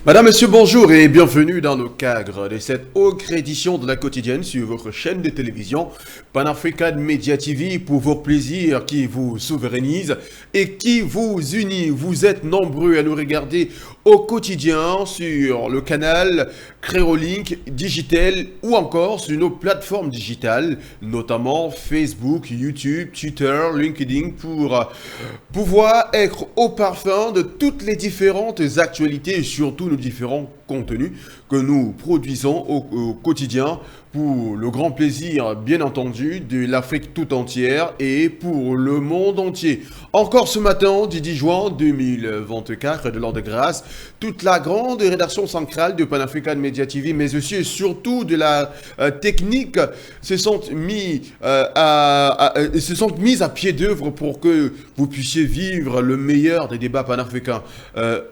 Madame, Monsieur, bonjour et bienvenue dans le cadre de cette autre édition de la quotidienne sur votre chaîne de télévision Pan-African Media TV pour vos plaisirs qui vous souverainisent et qui vous unit. Vous êtes nombreux à nous regarder au quotidien sur le canal Créolink Digital ou encore sur nos plateformes digitales, notamment Facebook, YouTube, Twitter, LinkedIn pour pouvoir être au parfum de toutes les différentes actualités et surtout nos différents contenus que nous produisons au quotidien pour le grand plaisir, bien entendu, de l'Afrique tout entière et pour le monde entier. Encore ce matin, du 10 juin 2024, de l'an de grâce, toute la grande rédaction centrale de Pan-African Media TV, mais aussi et surtout de la technique, se sont mis à pied d'œuvre pour que vous puissiez vivre le meilleur des débats panafricains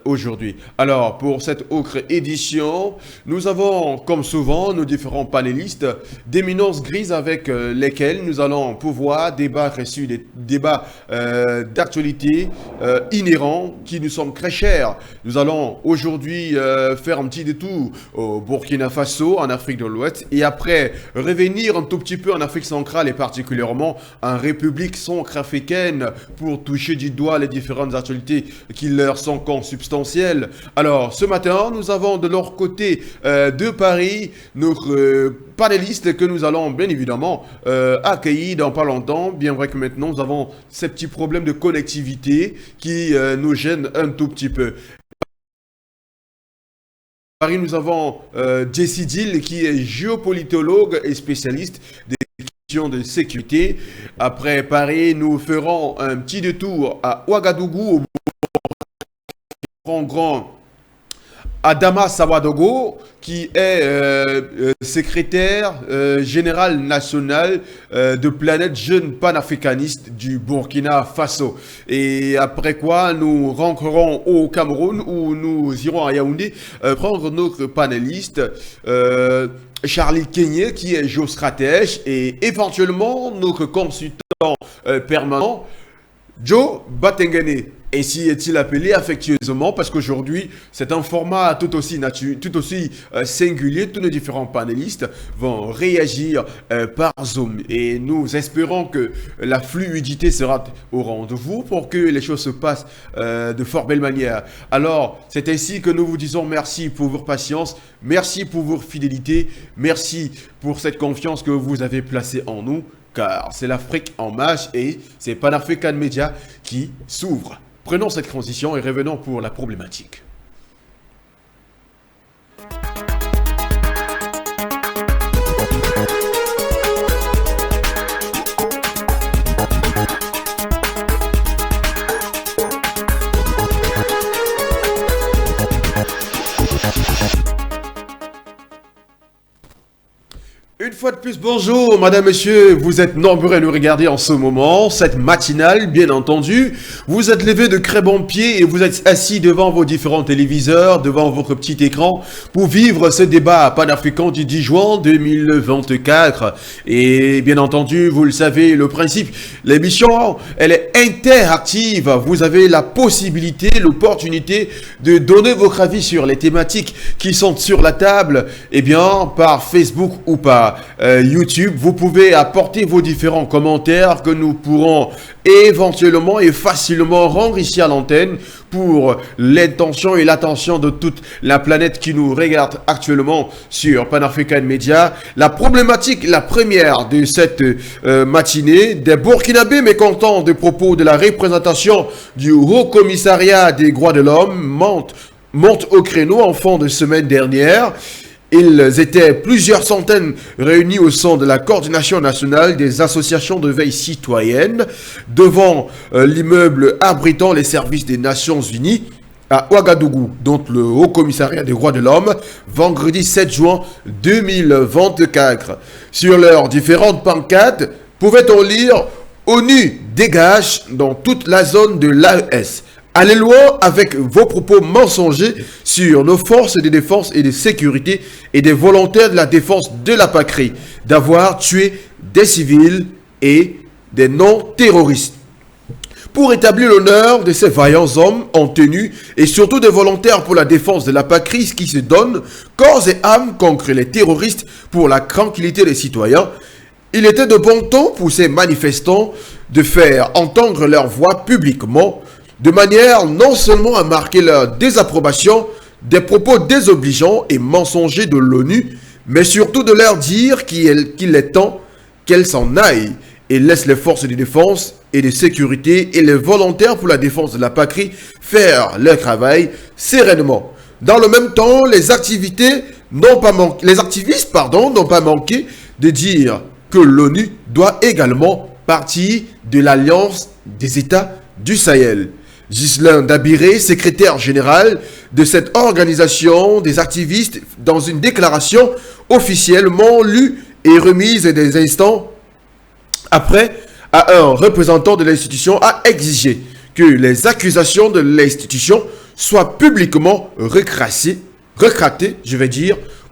aujourd'hui. Alors, pour cette autre édition, nous avons, comme souvent, nos différents panélistes d'éminence grise avec lesquels nous allons pouvoir débattre sur des débats d'actualité inhérents qui nous sont très chers. Nous allons aujourd'hui faire un petit détour au Burkina Faso, en Afrique de l'Ouest, et après revenir un tout petit peu en Afrique centrale et particulièrement en République centrafricaine pour toucher du doigt les différentes actualités qui leur sont consubstantielles. Alors, ce matin, nous avons de leur côté de Paris notre panélistes que nous allons bien évidemment accueillir dans pas longtemps, bien vrai que maintenant nous avons ces petits problèmes de connectivité qui nous gênent un tout petit peu. À Paris, nous avons Jessie Dill qui est géopolitologue et spécialiste des questions de sécurité. Après Paris, nous ferons un petit détour à Ouagadougou, au grand Adama Sawadogo, qui est secrétaire général national de Planète Jeune Panafricaniste du Burkina Faso. Et après quoi, nous rentrerons au Cameroun où nous irons à Yaoundé prendre notre panéliste Charlie Kenyé, qui est géostratège, et éventuellement notre consultant permanent Joe Batengene. Ainsi est-il appelé affectueusement parce qu'aujourd'hui, c'est un format tout aussi singulier. Tous nos différents panélistes vont réagir par Zoom. Et nous espérons que la fluidité sera au rendez-vous pour que les choses se passent de fort belle manière. Alors, c'est ainsi que nous vous disons merci pour votre patience, merci pour votre fidélité, merci pour cette confiance que vous avez placée en nous, car c'est l'Afrique en marche et c'est Pan-African Media qui s'ouvre. Prenons cette transition et revenons pour la problématique. Une fois de plus, bonjour, madame, monsieur, vous êtes nombreux à nous regarder en ce moment, cette matinale, bien entendu. Vous êtes levé de très bon pied et vous êtes assis devant vos différents téléviseurs, devant votre petit écran, pour vivre ce débat panafricain du 10 juin 2024. Et bien entendu, vous le savez, le principe, l'émission, elle est interactive. Vous avez la possibilité, l'opportunité de donner votre avis sur les thématiques qui sont sur la table, eh bien, par Facebook ou par YouTube. Vous pouvez apporter vos différents commentaires que nous pourrons éventuellement et facilement rendre ici à l'antenne pour l'intention et l'attention de toute la planète qui nous regarde actuellement sur Pan-African Media. La problématique, la première de cette matinée, des Burkinabés mécontents des propos de la représentation du Haut Commissariat des droits de l'homme monte au créneau en fin de semaine dernière. Ils étaient plusieurs centaines réunis au sein de la coordination nationale des associations de veille citoyenne devant l'immeuble abritant les services des Nations Unies à Ouagadougou, dont le Haut Commissariat des droits de l'homme, vendredi 7 juin 2024. Sur leurs différentes pancartes, pouvait-on lire « ONU dégage dans toute la zone de l'AES ». Allez loin avec vos propos mensongers sur nos forces de défense et de sécurité et des volontaires de la défense de la patrie d'avoir tué des civils et des non-terroristes. pour établir l'honneur de ces vaillants hommes en tenue et surtout des volontaires pour la défense de la patrie qui se donnent corps et âme contre les terroristes pour la tranquillité des citoyens. Il était de bon ton pour ces manifestants de faire entendre leur voix publiquement, de manière non seulement à marquer leur désapprobation des propos désobligeants et mensongers de l'ONU, mais surtout de leur dire qu'il est temps qu'elles s'en aillent et laissent les forces de défense et de sécurité et les volontaires pour la défense de la patrie faire leur travail sereinement. Dans le même temps, les activistes n'ont pas manqué de dire que l'ONU doit également partir de l'Alliance des États du Sahel. Ghislain Dabiré, secrétaire général de cette organisation des activistes, dans une déclaration officiellement lue et remise des instants après à un représentant de l'institution, a exigé que les accusations de l'institution soient publiquement rétractées,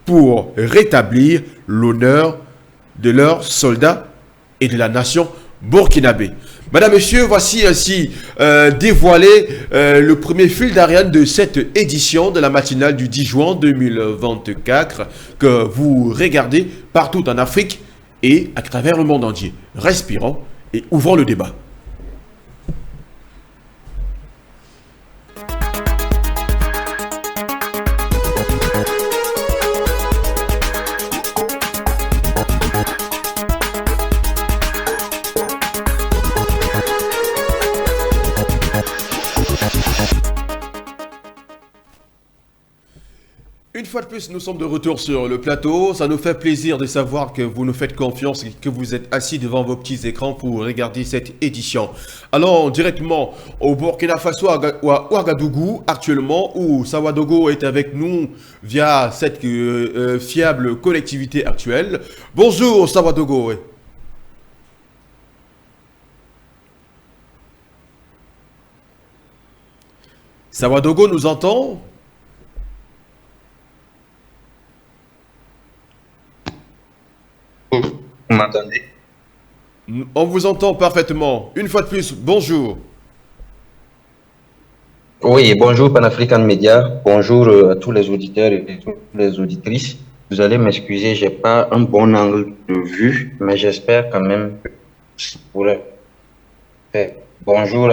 pour rétablir l'honneur de leurs soldats et de la nation burkinabé. Madame, Monsieur, voici ainsi dévoilé le premier fil d'Ariane de cette édition de la matinale du 10 juin 2024 que vous regardez partout en Afrique et à travers le monde entier. Respirons et ouvrons le débat. Une fois de plus, nous sommes de retour sur le plateau. Ça nous fait plaisir de savoir que vous nous faites confiance et que vous êtes assis devant vos petits écrans pour regarder cette édition. Allons directement au Burkina Faso, à Ouagadougou, actuellement, où Sawadogo est avec nous via cette fiable connectivité actuelle. Bonjour Sawadogo. Sawadogo nous entend? Vous m'entendez? On vous entend parfaitement. Une fois de plus, bonjour. Oui, bonjour Pan-African Media. Bonjour à tous les auditeurs et toutes les auditrices. Vous allez m'excuser, j'ai pas un bon angle de vue, mais j'espère quand même que je pourrai faire. Bonjour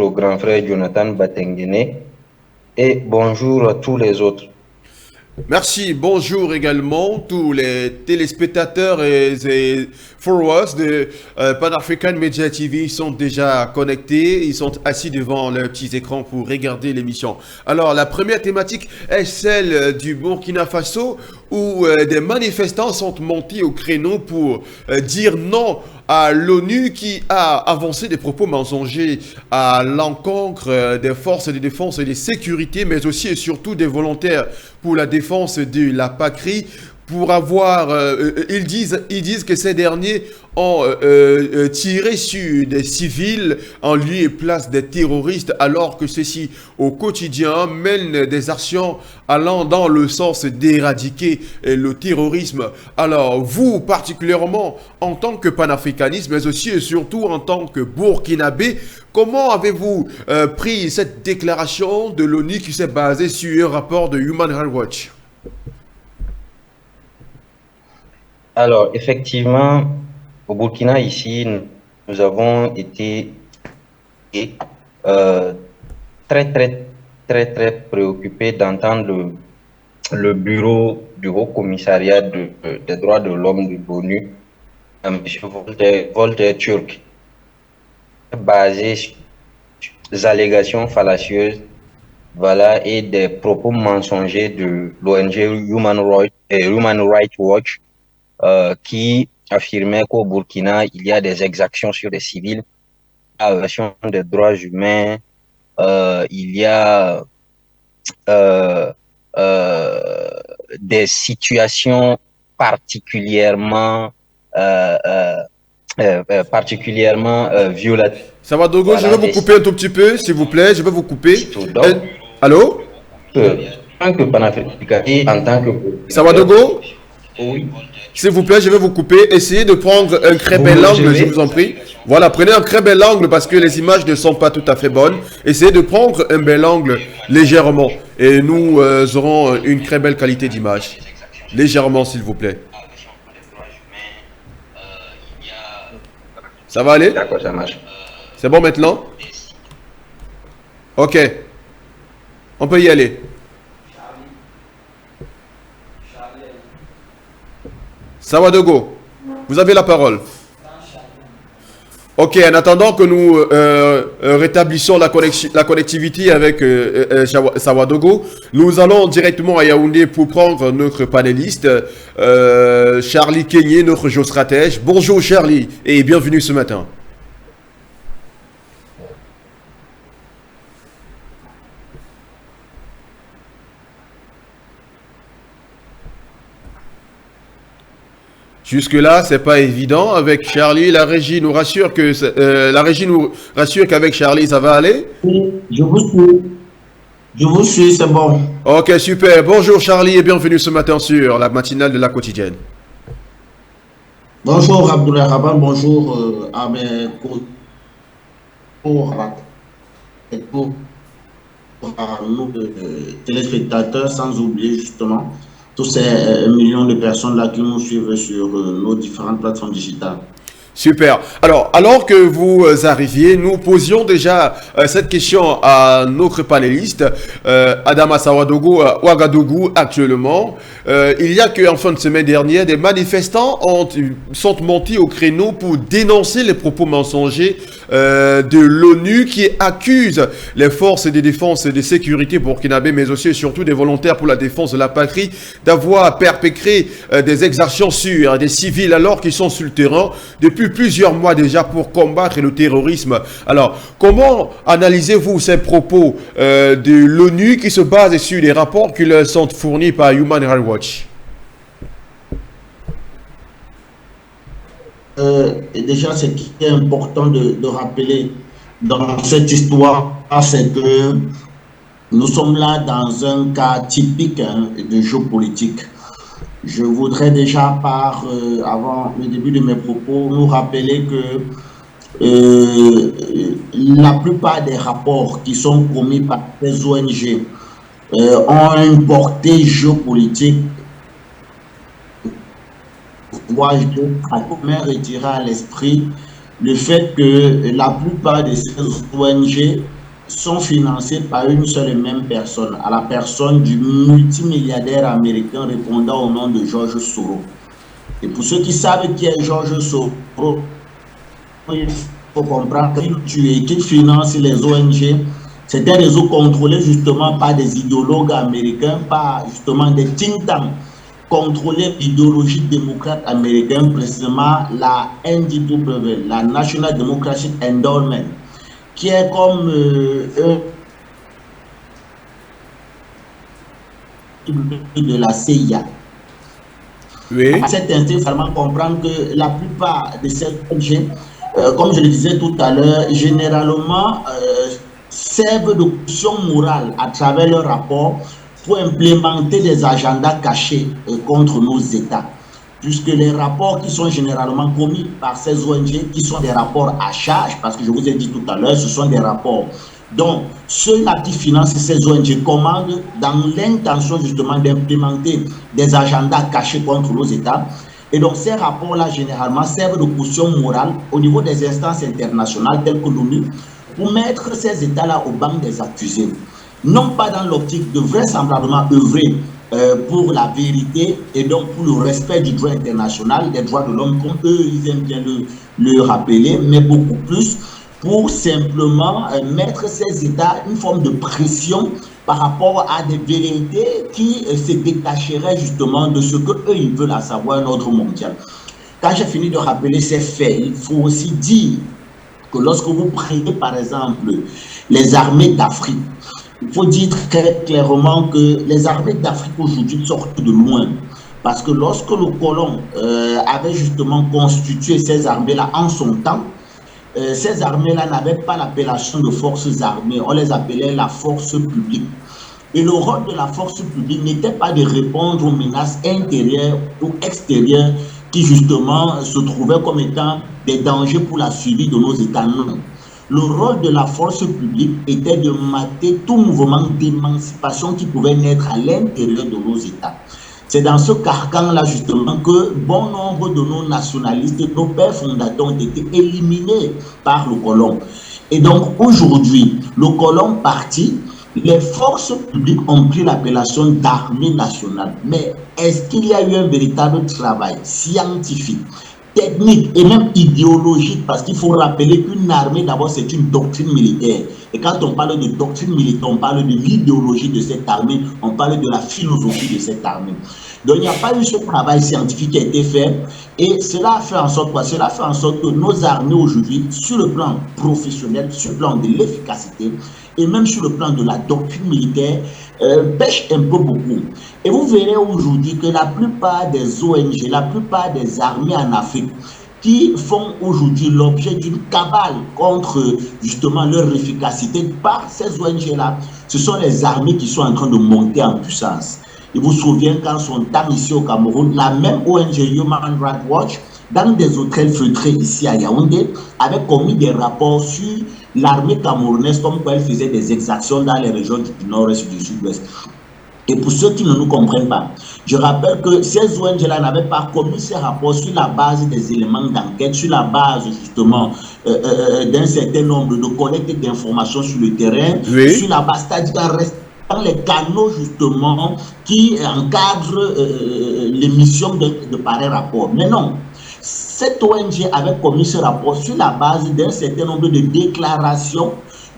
au grand frère Jonathan Batengene et bonjour à tous les autres. Merci, bonjour également tous les téléspectateurs et followers de Pan-African Media TV. Ils sont déjà connectés, ils sont assis devant leurs petits écrans pour regarder l'émission. Alors la première thématique est celle du Burkina Faso où des manifestants sont montés au créneau pour dire non à l'ONU qui a avancé des propos mensongers à l'encontre des forces de défense et de sécurité, mais aussi et surtout des volontaires pour la défense de la patrie, pour avoir, ils disent que ces derniers ont tiré sur des civils en lieu et place des terroristes, alors que ceux-ci, au quotidien, mènent des actions allant dans le sens d'éradiquer le terrorisme. Alors, vous, particulièrement, en tant que panafricaniste, mais aussi et surtout en tant que burkinabé, comment avez-vous pris cette déclaration de l'ONU qui s'est basée sur un rapport de Human Rights Watch? Alors, effectivement, au Burkina, ici, nous avons été très préoccupés d'entendre le bureau du Haut Commissariat des droits de l'homme de l'ONU, M. Voltaire Turk, basé sur des allégations fallacieuses, voilà, et des propos mensongers de l'ONG Human Rights Watch, qui affirmait qu'au Burkina, il y a des exactions sur les civils, la violation des droits humains, il y a des situations particulièrement violentes. Sawadogo, voilà, je vais vous couper un tout petit peu, s'il vous plaît, je vais vous couper. Allô? En tant que panafricain, en tant que... Sawadogo? Oui. S'il vous plaît, je vais vous couper. Essayez de prendre un très Vous bel me angle, je suivez? vous en prie. Voilà, prenez un très bel angle parce que les images ne sont pas tout à fait bonnes. Essayez de prendre un bel angle légèrement et nous aurons une très belle qualité d'image. Légèrement, s'il vous plaît. Ça va aller? D'accord, ça marche. C'est bon maintenant? Ok, on peut y aller. Sawadogo, vous avez la parole. Ok, en attendant que nous rétablissons la connectivité avec Sawadogo, nous allons directement à Yaoundé pour prendre notre panéliste, Charlie Kenyé, notre géostratège. Bonjour Charlie et bienvenue ce matin. Jusque-là, c'est pas évident avec Charlie. La régie nous rassure qu'avec Charlie, ça va aller. Oui, je vous suis. Je vous suis, c'est bon. Ok, super. Bonjour Charlie et bienvenue ce matin sur la matinale de la quotidienne. Bonjour Abdoulaye Raban, bonjour à mes à nous téléspectateurs, sans oublier justement tous ces millions de personnes là qui nous suivent sur nos différentes plateformes digitales. Super. Alors que vous arriviez, nous posions déjà cette question à notre panéliste, Adama Sawadogo, à Ouagadougou actuellement. Il y a qu'en fin de semaine dernière, des manifestants sont montés au créneau pour dénoncer les propos mensongers de l'ONU qui accuse les forces de défense et de sécurité burkinabé, mais aussi et surtout des volontaires pour la défense de la patrie, d'avoir perpétré des exactions sur des civils alors qu'ils sont sur le terrain depuis plusieurs mois déjà pour combattre le terrorisme. Alors, comment analysez-vous ces propos de l'ONU qui se basent sur des rapports qui leur sont fournis par Human Rights Watch? Et déjà, ce qui est important de rappeler dans cette histoire, c'est que nous sommes là dans un cas typique de géopolitique. Je voudrais déjà, avant le début de mes propos, nous rappeler que la plupart des rapports qui sont commis par les ONG ont une portée géopolitique. Je vais retirer à l'esprit le fait que la plupart de ces ONG sont financées par une seule et même personne, à la personne du multimilliardaire américain répondant au nom de George Soros. Et pour ceux qui savent qui est George Soros, il faut comprendre qu'il finance les ONG. C'est un réseau contrôlé justement par des idéologues américains, par justement des think tanks contrôlés l'idéologie démocrate américaine, précisément la NDW, la National Democratic Endowment, qui est comme de la CIA. Oui. À cet instant, il faut vraiment comprendre que la plupart de ces ONG, comme je le disais tout à l'heure, généralement servent de caution morale à travers leur rapport pour implémenter des agendas cachés contre nos États. Puisque les rapports qui sont généralement commis par ces ONG, qui sont des rapports à charge, parce que je vous ai dit tout à l'heure, ce sont des rapports dont ceux-là qui financent ces ONG commandent dans l'intention justement d'implémenter des agendas cachés contre nos États. Et donc ces rapports-là, généralement, servent de caution morale au niveau des instances internationales telles que l'ONU pour mettre ces États-là au banc des accusés. Non pas dans l'optique de vraisemblablement œuvrer pour la vérité et donc pour le respect du droit international, des droits de l'homme, comme eux, ils aiment bien le rappeler, mais beaucoup plus pour simplement mettre ces États une forme de pression par rapport à des vérités qui se détacheraient justement de ce qu'eux, ils veulent, à savoir un ordre mondial. Quand j'ai fini de rappeler ces faits, il faut aussi dire que lorsque vous prenez par exemple les armées d'Afrique, il faut dire très clairement que les armées d'Afrique aujourd'hui sortent de loin. Parce que lorsque le colon avait justement constitué ces armées-là en son temps, ces armées-là n'avaient pas l'appellation de forces armées, on les appelait la force publique. Et le rôle de la force publique n'était pas de répondre aux menaces intérieures ou extérieures qui justement se trouvaient comme étant des dangers pour la survie de nos États. Non. Le rôle de la force publique était de mater tout mouvement d'émancipation qui pouvait naître à l'intérieur de nos États. C'est dans ce carcan-là, justement, que bon nombre de nos nationalistes, nos pères fondateurs ont été éliminés par le colon. Et donc, aujourd'hui, le colon parti, les forces publiques ont pris l'appellation d'armée nationale. Mais est-ce qu'il y a eu un véritable travail scientifique, technique et même idéologique? Parce qu'il faut rappeler qu'une armée, d'abord, c'est une doctrine militaire. Et quand on parle de doctrine militaire, on parle de l'idéologie de cette armée, on parle de la philosophie de cette armée. Donc, il n'y a pas eu ce travail scientifique qui a été fait. Et cela a fait en sorte quoi? Cela a fait en sorte que nos armées aujourd'hui, sur le plan professionnel, sur le plan de l'efficacité, et même sur le plan de la doctrine militaire, pêchent un peu beaucoup. Et vous verrez aujourd'hui que la plupart des ONG, la plupart des armées en Afrique, qui font aujourd'hui l'objet d'une cabale contre justement leur efficacité par ces ONG-là, ce sont les armées qui sont en train de monter en puissance. Il vous souvient quand son temps ici au Cameroun, la même ONG Human Rights Watch, dans des hôtels feutrés ici à Yaoundé, avait commis des rapports sur l'armée camerounaise, comme quoi elle faisait des exactions dans les régions du nord-est et du sud-ouest. Et pour ceux qui ne nous comprennent pas, je rappelle que ces ONG-là n'avaient pas commis ces rapports sur la base des éléments d'enquête, sur la base justement d'un certain nombre de collectes d'informations sur le terrain, Oui. sur la base, c'est-à-dire dans les canaux justement qui encadrent l'émission de pareils rapports. Mais non, cette ONG avait commis ce rapport sur la base d'un certain nombre de déclarations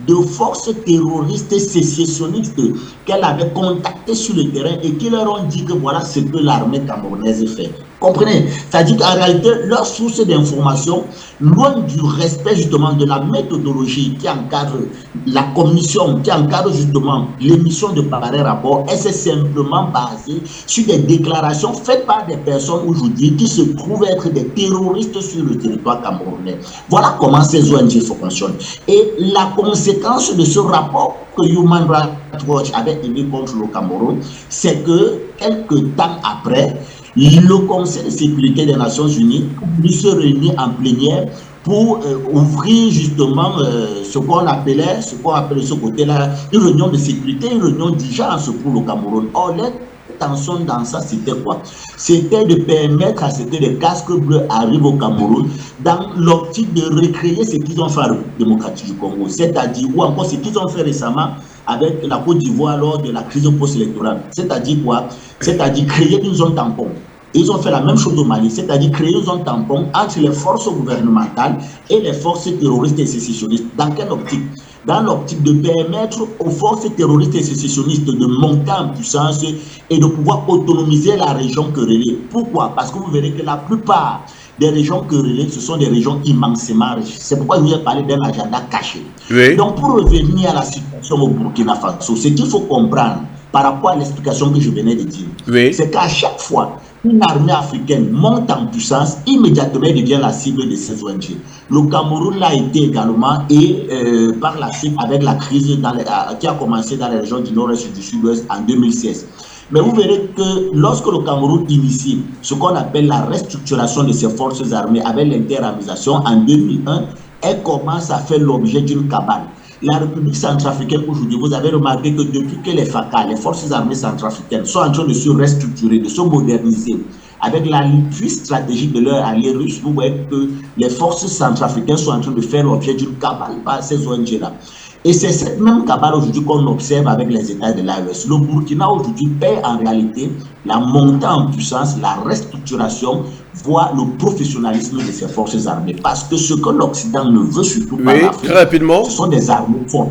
de forces terroristes sécessionnistes qu'elle avait contactées sur le terrain et qui leur ont dit que voilà ce que l'armée camerounaise fait. Comprenez? C'est-à-dire qu'en réalité, leur source d'information, loin du respect justement de la méthodologie qui encadre la commission, qui encadre justement l'émission de pareils rapports, elle s'est simplement basée sur des déclarations faites par des personnes aujourd'hui qui se trouvent être des terroristes sur le territoire camerounais. Voilà comment ces ONG fonctionnent. Et la conséquence de ce rapport que Human Rights Watch avait émis contre le Cameroun, c'est que quelques temps après, le Conseil de sécurité des Nations Unies se réunit en plénière pour ouvrir justement ce qu'on appelait de ce côté-là une réunion de sécurité, une réunion d'urgence pour le Cameroun. Or, l'intention dans ça, c'était quoi? C'était de permettre à ce que les casques bleus arrivent au Cameroun dans l'optique de recréer ce qu'ils ont fait à la République démocratique du Congo, c'est-à-dire, ou encore ce qu'ils ont fait récemment avec la Côte d'Ivoire lors de la crise post-électorale. C'est-à-dire quoi? C'est-à-dire créer une zone tampon. Ils ont fait la même chose au Mali, c'est-à-dire créer une zone tampon entre les forces gouvernementales et les forces terroristes et sécessionnistes. Dans quelle optique? Dans l'optique de permettre aux forces terroristes et sécessionnistes de monter en puissance et de pouvoir autonomiser la région querellée. Pourquoi? Parce que vous verrez que la plupart des régions querellées, ce sont des régions immensément riches. C'est pourquoi je vous ai parlé d'un agenda caché. Oui. Donc, pour revenir à la situation au Burkina Faso, ce qu'il faut comprendre par rapport à l'explication que je venais de dire, Oui. c'est qu'à chaque fois une armée africaine monte en puissance, immédiatement elle devient la cible de ces ONG. Le Cameroun l'a été également et par la suite avec la crise qui a commencé dans les régions du nord-est et du sud-ouest en 2016. Mais vous verrez que lorsque le Cameroun initie ce qu'on appelle la restructuration de ses forces armées avec l'interarmisation en 2001, elle commence à faire l'objet d'une cabale. La République centrafricaine aujourd'hui, vous avez remarqué que depuis que les FACA, les forces armées centrafricaines, sont en train de se restructurer, de se moderniser, avec l'appui stratégique de leur allié russe, vous voyez que les forces centrafricaines sont en train de faire l'objet d'une cabale par ces ONG-là. Et c'est cette même cabale aujourd'hui qu'on observe avec les États de l'AES. Le Burkina aujourd'hui paie en réalité la montée en puissance, la restructuration, voire le professionnalisme de ses forces armées. Parce que ce que l'Occident ne veut surtout pas, très rapidement, ce sont des armées fortes.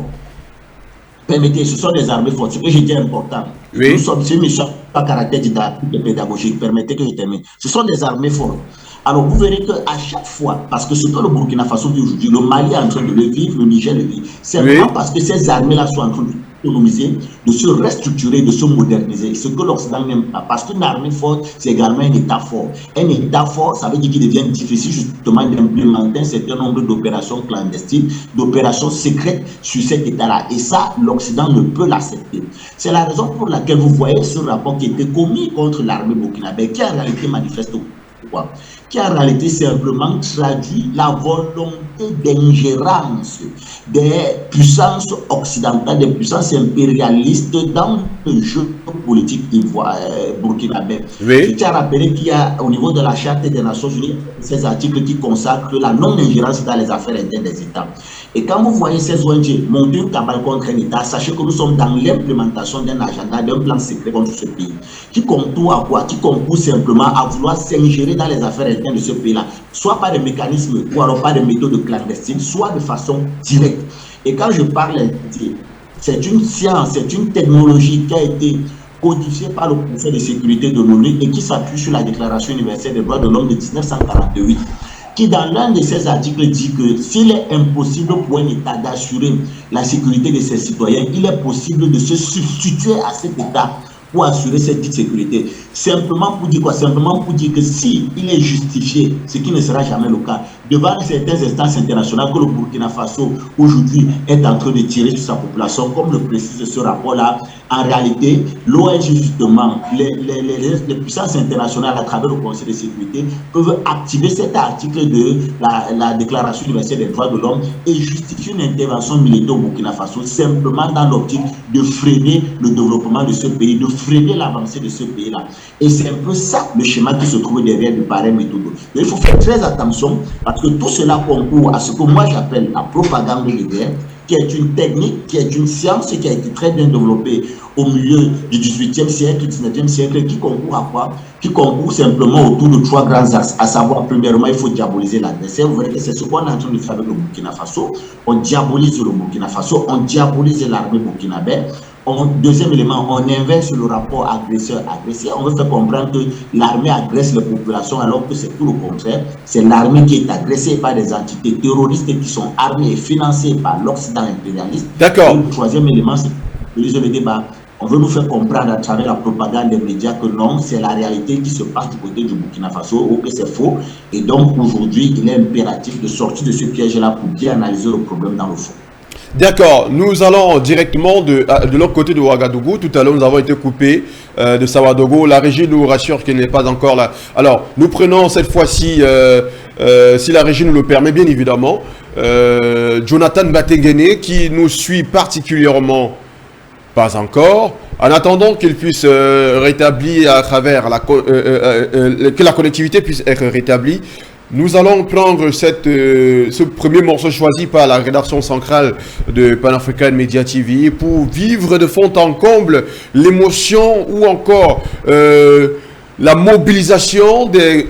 Permettez, ce sont des armées fortes. Ce que j'ai dit est important. Oui. Nous sommes sur une mission à caractère didactique et pédagogique. Permettez que je termine. Ce sont des armées fortes. Alors vous verrez qu'à chaque fois, parce que ce que le Burkina Faso vit aujourd'hui, le Mali est en train de le vivre, le Niger le vit, c'est vraiment parce que ces armées-là sont en train s'autonomiser, de se restructurer, de se moderniser. Ce que l'Occident n'aime pas. Parce qu'une armée forte, c'est également un État fort. Un État fort, ça veut dire qu'il devient difficile justement d'implémenter un certain nombre d'opérations clandestines, d'opérations secrètes sur cet État-là. Et ça, l'Occident ne peut l'accepter. C'est la raison pour laquelle vous voyez ce rapport qui a été commis contre l'armée burkinabé, qui en réalité manifeste quoi, qui en réalité simplement traduit la volonté d'ingérence des puissances occidentales, des puissances impérialistes dans le jeu politique burkinabé. Oui. Je tiens à rappeler qu'il y a au niveau de la Charte des Nations Unies ces articles qui consacrent la non-ingérence dans les affaires internes des États. Et quand vous voyez ces ONG monter une cabale contre un État, sachez que nous sommes dans l'implémentation d'un agenda, d'un plan secret contre ce pays, qui concourt à quoi? Qui concourt simplement à vouloir s'ingérer dans les affaires internes de ce pays-là, soit par des mécanismes ou alors par des méthodes clandestines, soit de façon directe. Et quand je parle, c'est une science, c'est une technologie qui a été codifiée par le Conseil de sécurité de l'ONU et qui s'appuie sur la Déclaration universelle des droits de l'homme de 1948. Qui dans l'un de ces articles dit que s'il est impossible pour un État d'assurer la sécurité de ses citoyens, il est possible de se substituer à cet État pour assurer cette dite sécurité. Simplement pour dire quoi? Simplement pour dire que si il est justifié, ce qui ne sera jamais le cas, devant certaines instances internationales que le Burkina Faso aujourd'hui est en train de tirer sur sa population, comme le précise ce rapport-là, en réalité, l'ONG justement, les puissances internationales à travers le Conseil de sécurité peuvent activer cet article de la Déclaration universelle des droits de l'homme et justifier une intervention militaire au Burkina Faso simplement dans l'optique de freiner le développement de ce pays, de freiner l'avancée de ce pays-là. Et c'est un peu ça le schéma qui se trouve derrière de pareilles méthodes. Il faut faire très attention parce que tout cela concourt à ce que moi j'appelle la propagande de guerre, qui est une technique, qui est une science qui a été très bien développée au milieu du XVIIIe siècle, du XIXe siècle, qui concourt à quoi? Qui concourt simplement autour de trois grands axes, à savoir, premièrement, il faut diaboliser l'adversaire. Vous voyez que c'est ce qu'on est en train de faire avec le Burkina Faso. On diabolise le Burkina Faso, on diabolise l'armée burkinabé. Deuxième élément, on inverse le rapport agresseur-agressé. On veut faire comprendre que l'armée agresse les populations alors que c'est tout le contraire. C'est l'armée qui est agressée par des entités terroristes qui sont armées et financées par l'Occident impérialiste. D'accord. Le troisième élément, c'est le débat. On veut nous faire comprendre à travers la propagande des médias que non, c'est la réalité qui se passe du côté du Burkina Faso ou que c'est faux. Et donc aujourd'hui, il est impératif de sortir de ce piège-là pour bien analyser le problème dans le fond. D'accord, nous allons directement de l'autre côté de Ouagadougou. Tout à l'heure, nous avons été coupés de Sawadogo. La régie nous rassure qu'elle n'est pas encore là. Alors, nous prenons cette fois-ci, si la régie nous le permet, bien évidemment, Jonathan Batengene qui nous suit particulièrement, pas encore. En attendant qu'il puisse rétablir à travers que la connectivité puisse être rétablie, nous allons prendre ce premier morceau choisi par la rédaction centrale de Pan-African Media TV pour vivre de fond en comble l'émotion ou encore la mobilisation des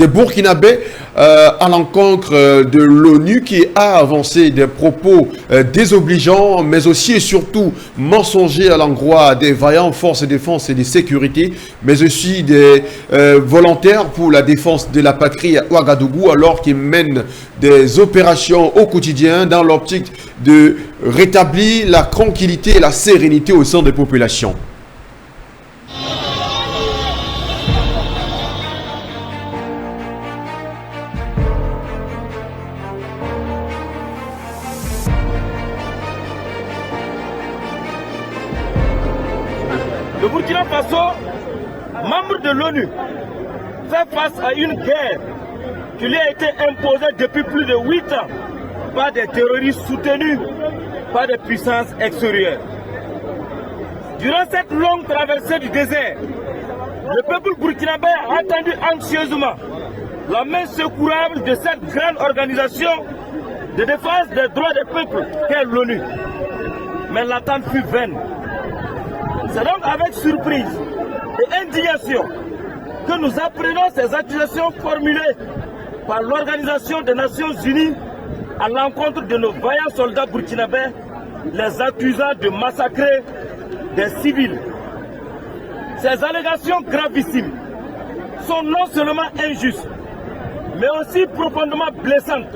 Burkinabés à l'encontre de l'ONU qui a avancé des propos désobligeants mais aussi et surtout mensongers à l'endroit des vaillants forces de défense et de sécurité mais aussi des volontaires pour la défense de la patrie à Ouagadougou alors qu'ils mènent des opérations au quotidien dans l'optique de rétablir la tranquillité et la sérénité au sein des populations. Le Burkina Faso, membre de l'ONU, fait face à une guerre qui lui a été imposée depuis plus de 8 ans par des terroristes soutenus par des puissances extérieures. Durant cette longue traversée du désert, le peuple burkinabé a attendu anxieusement la main secourable de cette grande organisation de défense des droits des peuples qu'est l'ONU. Mais l'attente fut vaine. C'est donc avec surprise et indignation que nous apprenons ces accusations formulées par l'Organisation des Nations Unies à l'encontre de nos vaillants soldats burkinabés, les accusant de massacrer des civils. Ces allégations gravissimes sont non seulement injustes, mais aussi profondément blessantes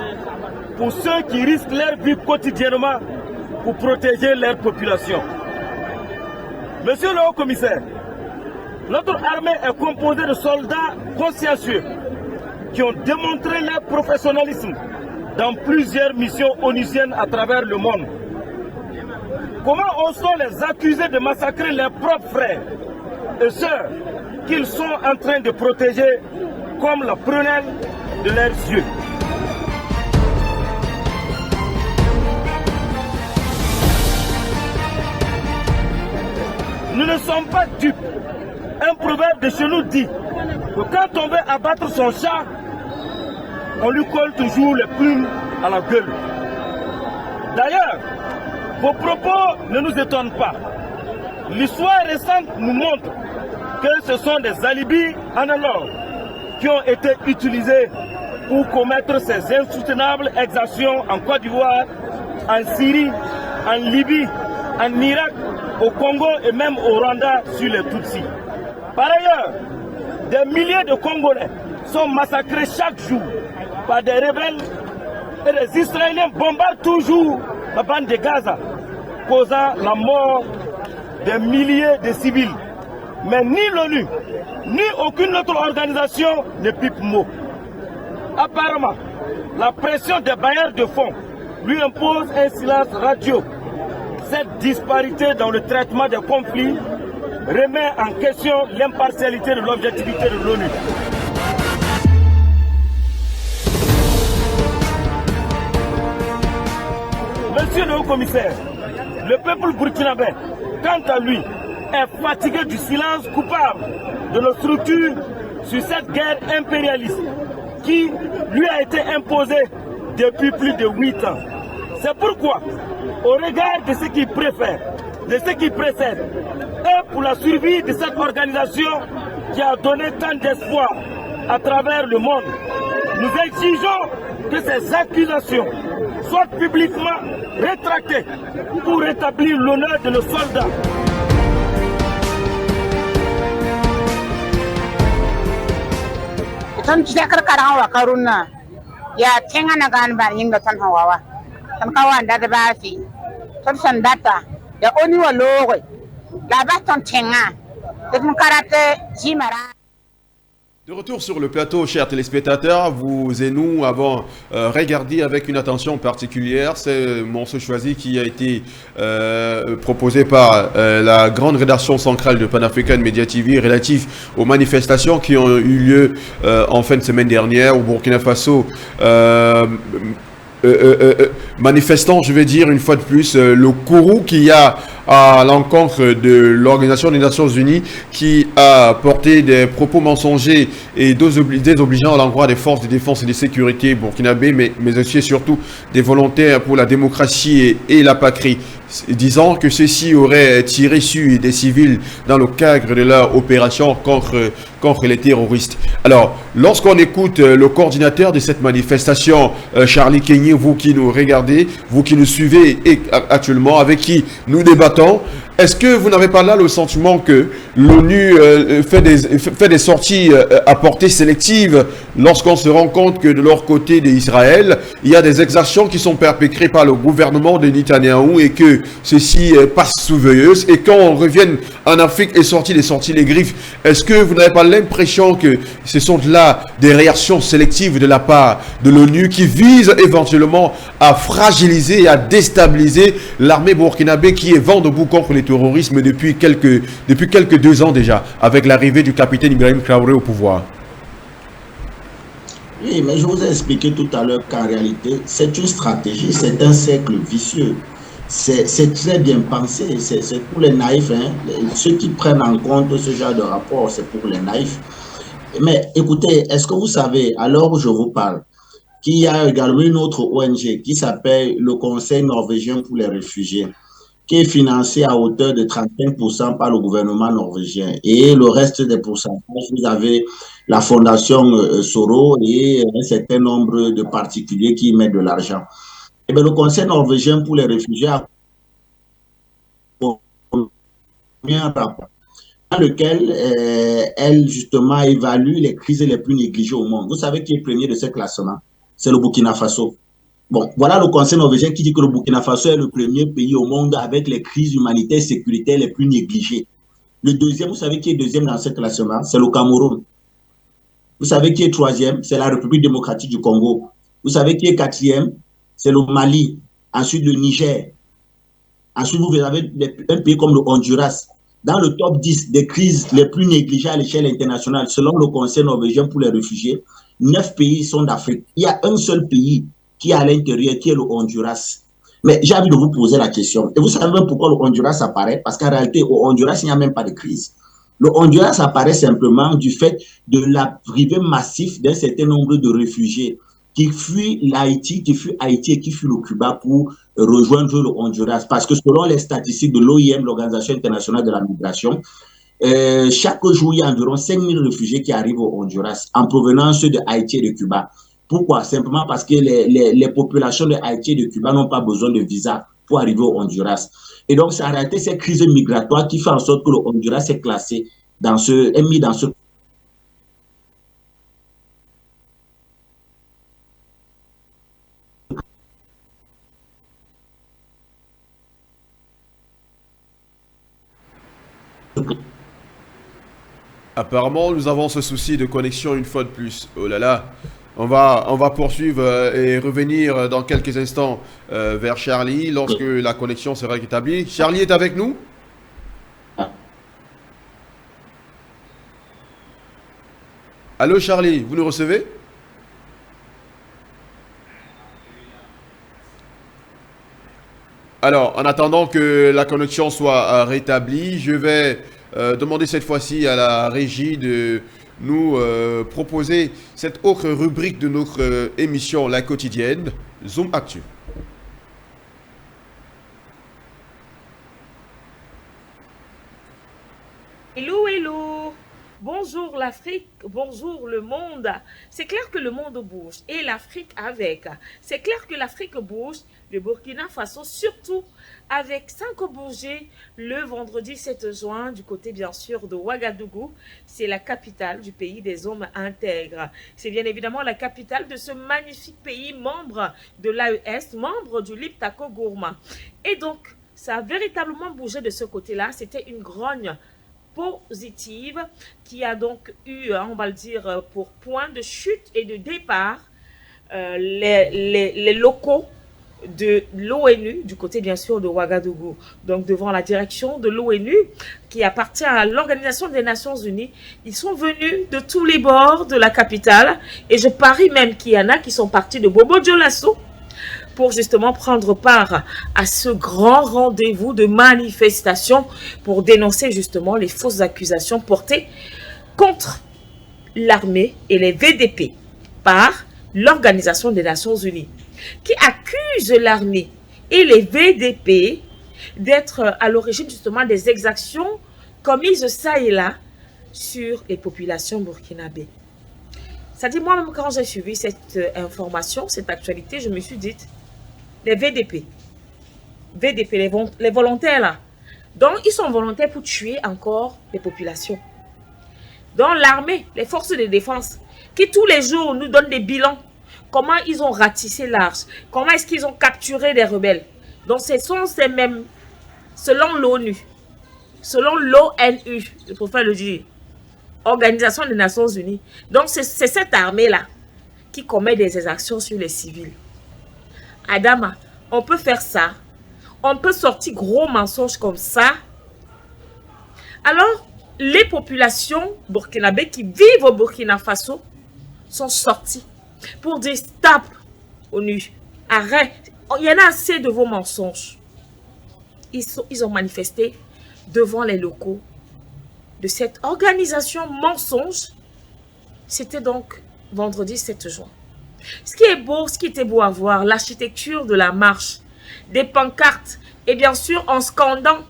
pour ceux qui risquent leur vie quotidiennement pour protéger leur population. Monsieur le haut-commissaire, notre armée est composée de soldats consciencieux qui ont démontré leur professionnalisme dans plusieurs missions onusiennes à travers le monde. Comment osent-on les accuser de massacrer leurs propres frères et sœurs qu'ils sont en train de protéger comme la prunelle de leurs yeux? Nous ne sommes pas dupes. Un proverbe de chez nous dit que quand on veut abattre son chat, on lui colle toujours les plumes à la gueule. D'ailleurs, vos propos ne nous étonnent pas. L'histoire récente nous montre que ce sont des alibis analogues qui ont été utilisés pour commettre ces insoutenables exactions en Côte d'Ivoire, en Syrie, en Libye, en Irak, au Congo et même au Rwanda sur les Tutsis. Par ailleurs, des milliers de Congolais sont massacrés chaque jour par des rebelles et les Israéliens bombardent toujours la bande de Gaza, causant la mort des milliers de civils. Mais ni l'ONU, ni aucune autre organisation ne pipe mot. Apparemment, la pression des bailleurs de fonds lui impose un silence radio. Cette disparité dans le traitement des conflits remet en question l'impartialité de l'objectivité de l'ONU. Monsieur le haut-commissaire, le peuple burkinabé, quant à lui, est fatigué du silence coupable de nos structures sur cette guerre impérialiste qui lui a été imposée depuis plus de 8 ans. C'est pourquoi, au regard de ce qu'il préfère, de ce qui précède, et pour la survie de cette organisation qui a donné tant d'espoir à travers le monde, nous exigeons que ces accusations soient publiquement rétractées pour rétablir l'honneur de nos soldats. De retour sur le plateau, chers téléspectateurs, vous et nous avons regardé avec une attention particulière ce morceau choisi qui a été proposé par la grande rédaction centrale de Pan-African Media TV relatif aux manifestations qui ont eu lieu en fin de semaine dernière au Burkina Faso. Manifestant, je vais dire une fois de plus, le courroux qu'il y a à l'encontre de l'Organisation des Nations Unies qui a porté des propos mensongers et désobligeants à l'endroit des forces de défense et de sécurité burkinabé, mais aussi et surtout des volontaires pour la démocratie et la patrie, disant que ceux-ci auraient tiré sur des civils dans le cadre de leur opération contre les terroristes. Alors, lorsqu'on écoute le coordinateur de cette manifestation, Charlie Kenyé, vous qui nous regardez, vous qui nous suivez actuellement, avec qui nous débattons, est-ce que vous n'avez pas là le sentiment que l'ONU fait des sorties à portée sélective lorsqu'on se rend compte que de leur côté d'Israël, il y a des exactions qui sont perpétrées par le gouvernement de Netanyahou et que ceci passe sous veilleuse, et quand on revient en Afrique et sorti les griffes, est-ce que vous n'avez pas l'impression que ce sont là des réactions sélectives de la part de l'ONU qui visent éventuellement à fragiliser et à déstabiliser l'armée burkinabé qui est vent debout contre les terrorisme depuis quelques 2 ans déjà, avec l'arrivée du capitaine Ibrahim Traoré au pouvoir? Oui, mais je vous ai expliqué tout à l'heure qu'en réalité, c'est une stratégie, c'est un cercle vicieux. C'est très bien pensé, c'est pour les naïfs. Hein. Ceux qui prennent en compte ce genre de rapport, c'est pour les naïfs. Mais écoutez, est-ce que vous savez, à l'heure où je vous parle, qu'il y a également une autre ONG qui s'appelle le Conseil norvégien pour les réfugiés, qui est financé à hauteur de 35% par le gouvernement norvégien. Et le reste des pourcentages, vous avez la fondation Soros et un certain nombre de particuliers qui y mettent de l'argent. Et bien, le Conseil norvégien pour les réfugiés a un rapport dans lequel elle, justement, évalue les crises les plus négligées au monde. Vous savez qui est premier de ce classement? C'est le Burkina Faso. Bon, voilà le Conseil norvégien qui dit que le Burkina Faso est le premier pays au monde avec les crises humanitaires et sécuritaires les plus négligées. Le deuxième, vous savez qui est deuxième dans ce classement? C'est le Cameroun. Vous savez qui est troisième? C'est la République démocratique du Congo. Vous savez qui est quatrième? C'est le Mali. Ensuite, le Niger. Ensuite, vous avez un pays comme le Honduras. Dans le top 10 des crises les plus négligées à l'échelle internationale, selon le Conseil norvégien pour les réfugiés, 9 pays sont d'Afrique. Il y a un seul pays qui est à l'intérieur, qui est le Honduras. Mais j'ai envie de vous poser la question. Et vous savez même pourquoi le Honduras apparaît? Parce qu'en réalité, au Honduras, il n'y a même pas de crise. Le Honduras apparaît simplement du fait de l'arrivée massive d'un certain nombre de réfugiés qui fuient l'Haïti, qui fuient Haïti et qui fuient le Cuba pour rejoindre le Honduras. Parce que selon les statistiques de l'OIM, l'Organisation internationale de la migration, chaque jour, il y a environ 5 000 réfugiés qui arrivent au Honduras en provenance de Haïti et de Cuba. Pourquoi? Simplement parce que les populations de Haïti et de Cuba n'ont pas besoin de visa pour arriver au Honduras. Et donc, c'est en réalité cette crise migratoire qui fait en sorte que le Honduras est classé est mis dans ce. Apparemment, nous avons ce souci de connexion une fois de plus. Oh là là. On va poursuivre et revenir dans quelques instants vers Charlie lorsque la connexion sera rétablie. Charlie est avec nous? Allô Charlie, vous nous recevez? Alors, en attendant que la connexion soit rétablie, je vais demander cette fois-ci à la régie de nous proposer cette autre rubrique de notre émission La Quotidienne, Zoom Actu. Hello, hello. Bonjour l'Afrique, bonjour le monde. C'est clair que le monde bouge et l'Afrique avec. C'est clair que l'Afrique bouge, le Burkina Faso surtout avec 5 bougées le vendredi 7 juin du côté bien sûr de Ouagadougou. C'est la capitale du pays des hommes intègres. C'est bien évidemment la capitale de ce magnifique pays membre de l'AES, membre du Liptako Gourma. Et donc, ça a véritablement bougé de ce côté-là. C'était une grogne positive qui a donc eu, on va le dire, pour point de chute et de départ les locaux de l'ONU, du côté bien sûr de Ouagadougou, donc devant la direction de l'ONU qui appartient à l'Organisation des Nations Unies. Ils sont venus de tous les bords de la capitale et je parie même qu'il y en a qui sont partis de Bobo Dioulasso pour justement prendre part à ce grand rendez-vous de manifestation pour dénoncer justement les fausses accusations portées contre l'armée et les VDP par l'Organisation des Nations Unies, qui accuse l'armée et les VDP d'être à l'origine justement des exactions commises ça et là sur les populations burkinabées. C'est-à-dire, moi-même, quand j'ai suivi cette information, cette actualité, je me suis dit, les VDP, les volontaires là, donc ils sont volontaires pour tuer encore les populations. Donc l'armée, les forces de défense, qui tous les jours nous donnent des bilans, comment ils ont ratissé large, comment est-ce qu'ils ont capturé des rebelles. Donc ce sont ces mêmes, selon l'ONU, selon l'ONU, je préfère le dire, Organisation des Nations Unies. Donc c'est cette armée-là qui commet des exactions sur les civils. Adama, on peut faire ça. On peut sortir gros mensonges comme ça. Alors, les populations burkinabées qui vivent au Burkina Faso sont sorties pour dire stop, ONU, arrête. Il y en a assez de vos mensonges. Ils ont manifesté devant les locaux de cette organisation mensonge. C'était donc vendredi 7 juin. Ce qui est beau, ce qui était beau à voir, l'architecture de la marche, des pancartes, et bien sûr en scandant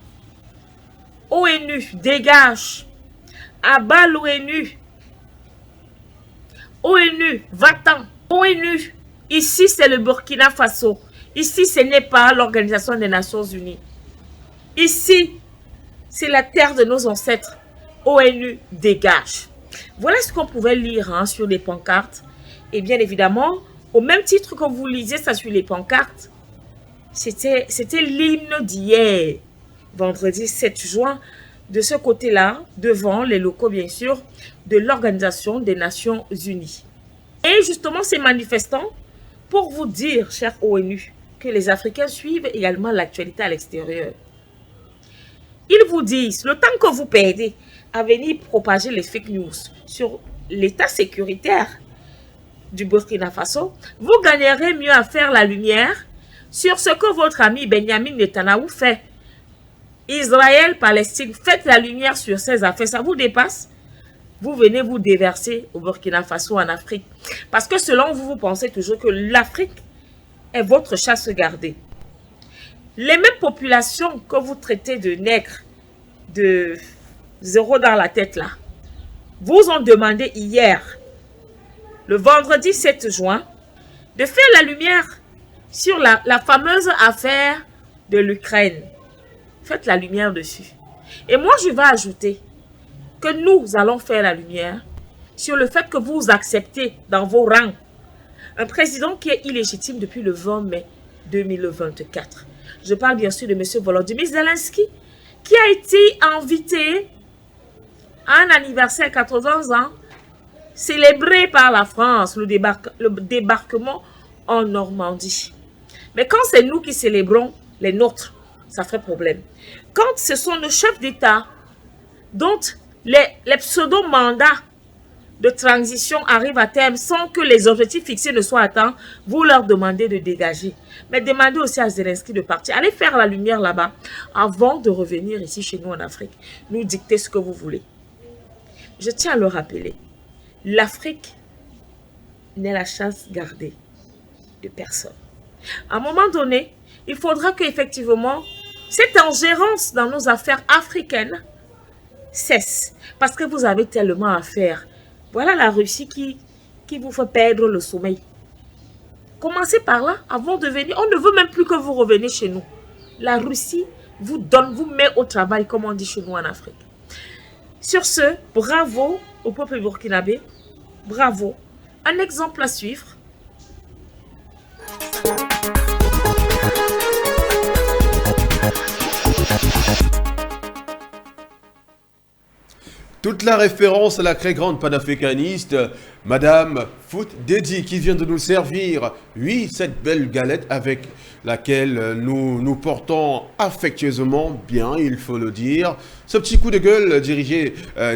ONU, dégage, abat l'ONU, ONU, va-t'en, ONU, ici c'est le Burkina Faso, ici ce n'est pas l'Organisation des Nations Unies, ici c'est la terre de nos ancêtres, ONU, dégage. Voilà ce qu'on pouvait lire sur les pancartes. Et bien évidemment, Au même titre que vous lisez ça sur les pancartes, c'était l'hymne d'hier, vendredi 7 juin, de ce côté-là, devant les locaux, bien sûr, de l'Organisation des Nations Unies. Et justement, ces manifestants, pour vous dire, cher ONU, que les Africains suivent également l'actualité à l'extérieur. Ils vous disent, le temps que vous perdez à venir propager les fake news sur l'état sécuritaire du Burkina Faso, vous gagnerez mieux à faire la lumière sur ce que votre ami Benjamin Netanyahu fait. Israël, Palestine, faites la lumière sur ces affaires, ça vous dépasse. Vous venez vous déverser au Burkina Faso, en Afrique. Parce que selon vous, vous pensez toujours que l'Afrique est votre chasse gardée. Les mêmes populations que vous traitez de nègres, de zéro dans la tête là, vous ont demandé hier, le vendredi 7 juin, de faire la lumière sur la fameuse affaire de l'Ukraine. Faites la lumière dessus. Et moi, je vais ajouter que nous allons faire la lumière sur le fait que vous acceptez dans vos rangs un président qui est illégitime depuis le 20 mai 2024. Je parle bien sûr de M. Volodymyr Zelensky, qui a été invité à un anniversaire 80 ans, célébré par la France, le débarquement en Normandie. Mais quand c'est nous qui célébrons les nôtres, ça ferait problème. Quand ce sont nos chefs d'État dont les pseudo-mandats de transition arrivent à terme sans que les objectifs fixés ne soient atteints, vous leur demandez de dégager. Mais demandez aussi à Zelensky de partir. Allez faire la lumière là-bas avant de revenir ici chez nous en Afrique. Nous dicter ce que vous voulez. Je tiens à le rappeler. L'Afrique n'est la chasse gardée de personne. À un moment donné, il faudra qu'effectivement, cette ingérence dans nos affaires africaines cesse. Parce que vous avez tellement à faire. Voilà la Russie qui vous fait perdre le sommeil. Commencez par là avant de venir. On ne veut même plus que vous reveniez chez nous. La Russie vous donne, vous met au travail, comme on dit chez nous en Afrique. Sur ce, bravo au peuple burkinabé. Bravo. Un exemple à suivre. Toute la référence à la très grande panafricaniste, Madame Foot Dedi, qui vient de nous servir, oui, cette belle galette avec laquelle nous portons affectueusement bien, il faut le dire. Ce petit coup de gueule dirigé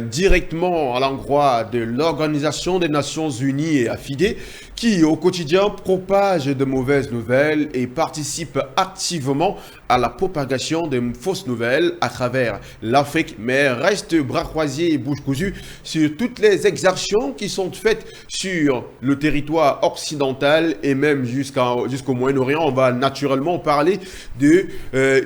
directement à l'endroit de l'Organisation des Nations Unies et affidée, qui au quotidien propage de mauvaises nouvelles et participe activement à la propagation de fausses nouvelles à travers l'Afrique, mais reste bras croisés et bouche cousue sur toutes les exactions qui sont faites sur le territoire occidental et même jusqu'au Moyen-Orient. On va naturellement parler de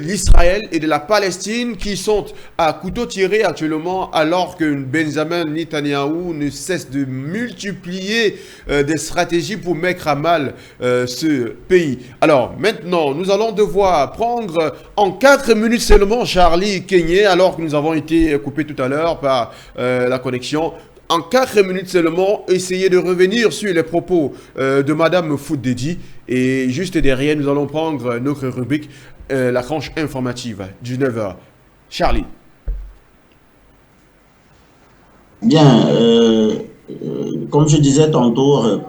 l'Israël et de la Palestine qui sont à couteau tiré actuellement alors que Benjamin Netanyahu ne cesse de multiplier des stratégies pour mettre à mal ce pays. Alors maintenant, nous allons devoir prendre en 4 minutes seulement Charlie Kenyé, alors que nous avons été coupés tout à l'heure par la connexion. En 4 minutes seulement, essayer de revenir sur les propos de Madame Foot Dedi. Et juste derrière, nous allons prendre notre rubrique, la tranche informative du 9h. Charlie. Bien, comme je disais tantôt,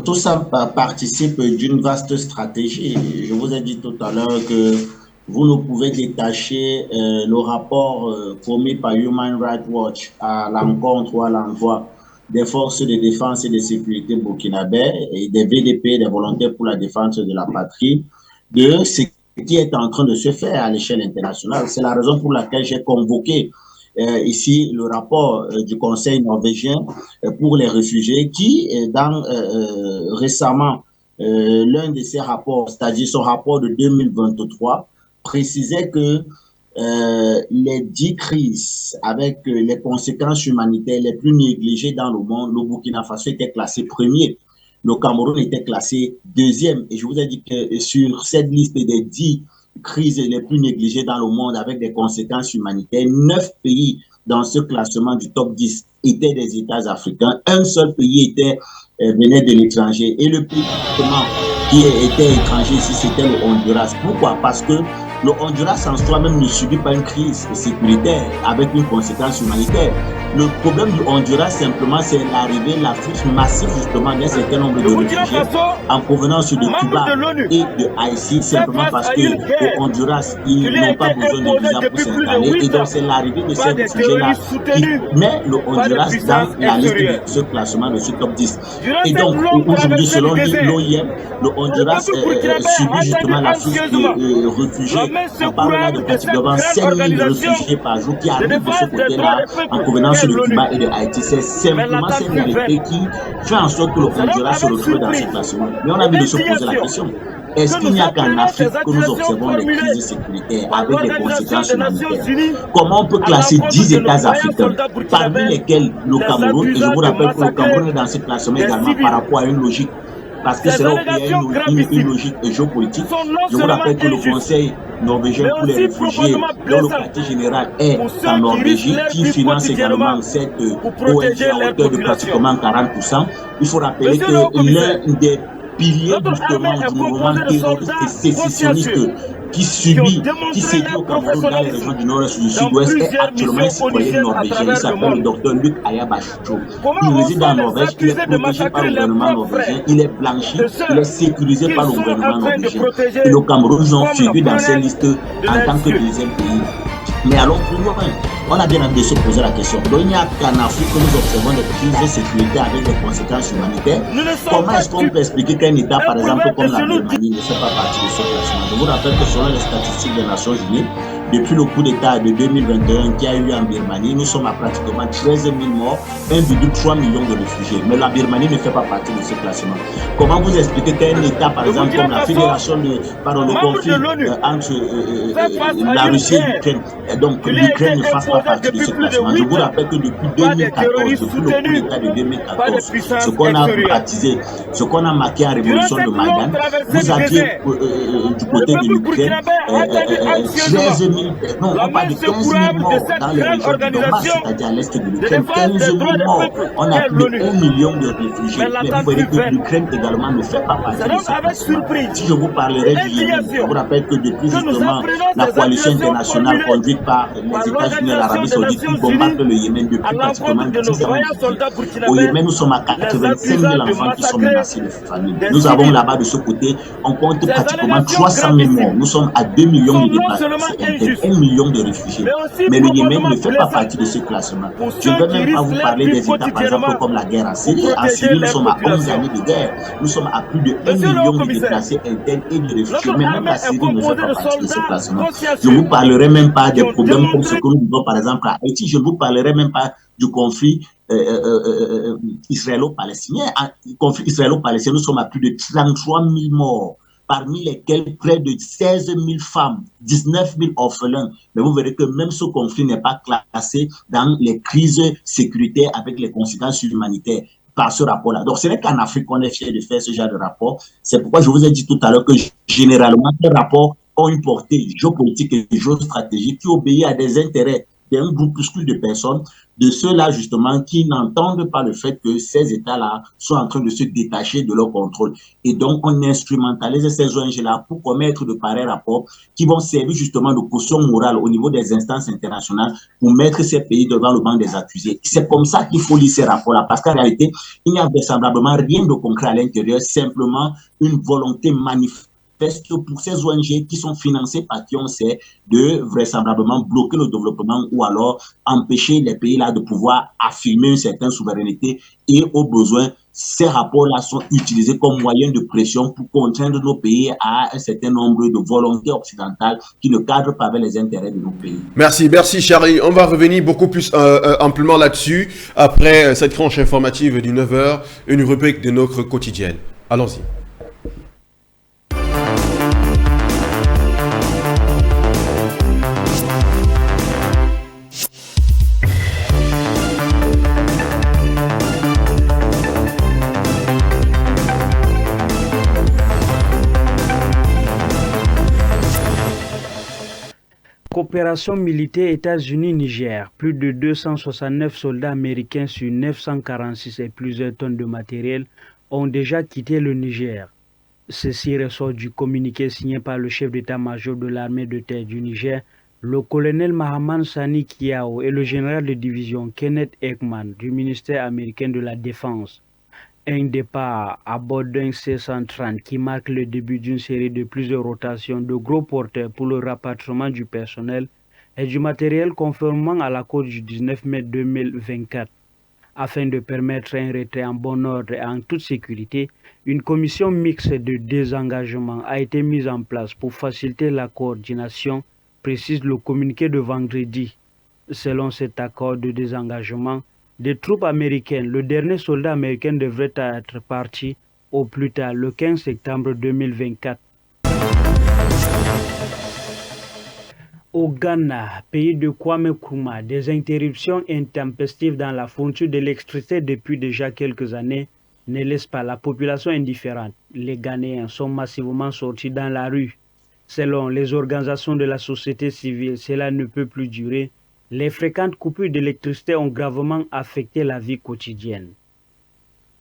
tout ça participe d'une vaste stratégie. Je vous ai dit tout à l'heure que vous ne pouvez détacher le rapport commis par Human Rights Watch à l'encontre ou à l'envoi des forces de défense et de sécurité burkinabè et des VDP, des volontaires pour la défense de la patrie, de ce qui est en train de se faire à l'échelle internationale. C'est la raison pour laquelle j'ai convoqué ici le rapport du Conseil norvégien pour les réfugiés qui, récemment, l'un de ses rapports, c'est-à-dire son rapport de 2023, précisait que les 10 crises avec les conséquences humanitaires les plus négligées dans le monde, le Burkina Faso était classé premier, le Cameroun était classé deuxième. Et je vous ai dit que sur cette liste des 10 crises les plus négligées dans le monde avec des conséquences humanitaires, 9 pays dans ce classement du top 10 étaient des États africains. Un seul pays était venaient de l'étranger. Et le pays qui était étranger ici, c'était le Honduras. Pourquoi? Parce que le Honduras en soi-même ne subit pas une crise sécuritaire avec une conséquence humanitaire. Le problème du Honduras, simplement, c'est l'arrivée, l'afflux massif, justement, d'un certain nombre de réfugiés en provenance de Cuba et de Haïti, simplement parce que au Honduras, ils n'ont pas besoin de visa pour s'installer. Et donc, c'est l'arrivée de ces réfugiés-là qui met le Honduras dans la liste de ce classement, de ce top 10. Et donc, aujourd'hui, selon l'OIM, le Honduras subit justement l'afflux de réfugiés. On parle là de pratiquement 5000 réfugiés par jour qui arrivent de ce côté-là en provenance de Cuba et de Haïti. C'est simplement cette réalité qui fait en sorte que le Honduras se retrouve dans ce classement. Mais on a envie de se poser la question. Est-ce qu'il n'y a qu'en Afrique que nous observons des crises sécuritaires avec des conséquences humanitaires? Comment on peut classer 10 États africains, parmi lesquels le Cameroun, et je vous rappelle que le Cameroun est dans ce classement également par rapport à une logique, parce que c'est là où il y a une logique géopolitique. Je vous rappelle que le Conseil norvégien pour les réfugiés, dont le quartier général est en Norvège, qui finance également cette ONG à hauteur de pratiquement 40%. Il faut rappeler que l'un des piliers justement du mouvement terroriste et sécessionniste qui séduit au Cameroun dans les régions du nord-est et du sud-ouest est actuellement un citoyen norvégien. Il s'appelle le docteur Luc Ayabacho. Il réside en Norvège, il est protégé par le gouvernement norvégien, il est blanchi, il est sécurisé par le gouvernement norvégien. Et le Cameroun ont figuré dans ces listes en tant que deuxième pays. Mais allons plus loin. On a bien envie de se poser la question. Donc, il n'y a qu'en Afrique que nous observons des crises sécuritaires avec des conséquences humanitaires. Comment est-ce qu'on peut expliquer qu'un État, par exemple, comme la Birmanie, ne fait pas partie de ce classement? Je vous rappelle que selon les statistiques des Nations Unies, depuis le coup d'État de 2021 qui a eu en Birmanie, nous sommes à pratiquement 13 000 morts, 1,3 million de réfugiés. Mais la Birmanie ne fait pas partie de ce classement. Comment vous expliquez qu'un État, par exemple, comme la fédération le conflit entre la Russie et l'Ukraine, donc l'Ukraine ne fasse pas partie de ce classement? Je vous rappelle que depuis 2014, depuis le coup d'État de 2014, ce qu'on a baptisé, ce qu'on a marqué en révolution de Maïdan, vous aviez du côté de l'Ukraine 13 000, non, on parle de 15 000 morts dans les régions du Donbass, c'est-à-dire à l'est de l'Ukraine. 15 000 morts. On a plus de 1 million de réfugiés. Mais vous voyez que l'Ukraine également ne fait pas partie de ce classement. Si je vous parlerai du Yémen, je vous rappelle que depuis justement la coalition internationale conduite par les États-Unis et l'Arabie Saoudite qui combattent le Yémen depuis pratiquement 10 ans. Au Yémen, nous sommes à 85 000 enfants qui sont menacés de famine. Nous avons là-bas de ce côté, on compte pratiquement 300 000 morts. Nous sommes à 2 millions de déplacés. 1 million de réfugiés. Mais le Yémen ne fait pas partie de ce classement. Je ne vais même pas vous parler des États, par exemple, comme la guerre en Syrie. En Syrie, nous sommes à 11 années de guerre. Nous sommes à plus de 1 million de déplacés internes et de réfugiés. Mais même la Syrie ne fait pas partie de ce classement. Je ne vous parlerai même pas des problèmes comme ce que nous vivons, par exemple, à Haïti. Je ne vous parlerai même pas du conflit israélo-palestinien. Conflit israélo-palestinien, nous sommes à plus de 33 000 morts, parmi lesquels près de 16 000 femmes, 19 000 orphelins. Mais vous verrez que même ce conflit n'est pas classé dans les crises sécuritaires avec les conséquences humanitaires par ce rapport-là. Donc, ce n'est qu'en Afrique qu'on est fier de faire ce genre de rapport. C'est pourquoi je vous ai dit tout à l'heure que généralement, ces rapports ont une portée géopolitique et géostratégique qui obéit à des intérêts d'un groupuscule de personnes, de ceux-là justement qui n'entendent pas le fait que ces États-là sont en train de se détacher de leur contrôle. Et donc, on instrumentalise ces ONG-là pour commettre de pareils rapports qui vont servir justement de caution morale au niveau des instances internationales pour mettre ces pays devant le banc des accusés. C'est comme ça qu'il faut lire ces rapports-là, parce qu'en réalité, il n'y a vraisemblablement rien de concret à l'intérieur, simplement une volonté manifeste pour ces ONG qui sont financées par qui on sait de vraisemblablement bloquer le développement ou alors empêcher les pays-là de pouvoir affirmer une certaine souveraineté et au besoin, ces rapports-là sont utilisés comme moyen de pression pour contraindre nos pays à un certain nombre de volontés occidentales qui ne cadrent pas avec les intérêts de nos pays. Merci Charlie. On va revenir beaucoup plus amplement là-dessus après cette tranche informative du 9h, une rubrique de notre quotidienne. Allons-y. opération militaire États-Unis-Niger. Plus de 269 soldats américains sur 946 et plusieurs tonnes de matériel ont déjà quitté le Niger. Ceci ressort du communiqué signé par le chef d'état-major de l'armée de terre du Niger, le colonel Mahaman Sani Kiao, et le général de division Kenneth Ekman du ministère américain de la Défense. Un départ à bord d'un C-130 qui marque le début d'une série de plusieurs rotations de gros porteurs pour le rapatriement du personnel et du matériel conformément à l'accord du 19 mai 2024. Afin de permettre un retrait en bon ordre et en toute sécurité, une commission mixte de désengagement a été mise en place pour faciliter la coordination, précise le communiqué de vendredi. Selon cet accord de désengagement, des troupes américaines, le dernier soldat américain devrait être parti au plus tard le 15 septembre 2024. Au Ghana, pays de Kwame Nkrumah, des interruptions intempestives dans la fourniture d'électricité depuis déjà quelques années ne laissent pas la population indifférente. Les Ghanéens sont massivement sortis dans la rue. Selon les organisations de la société civile, cela ne peut plus durer. Les fréquentes coupures d'électricité ont gravement affecté la vie quotidienne.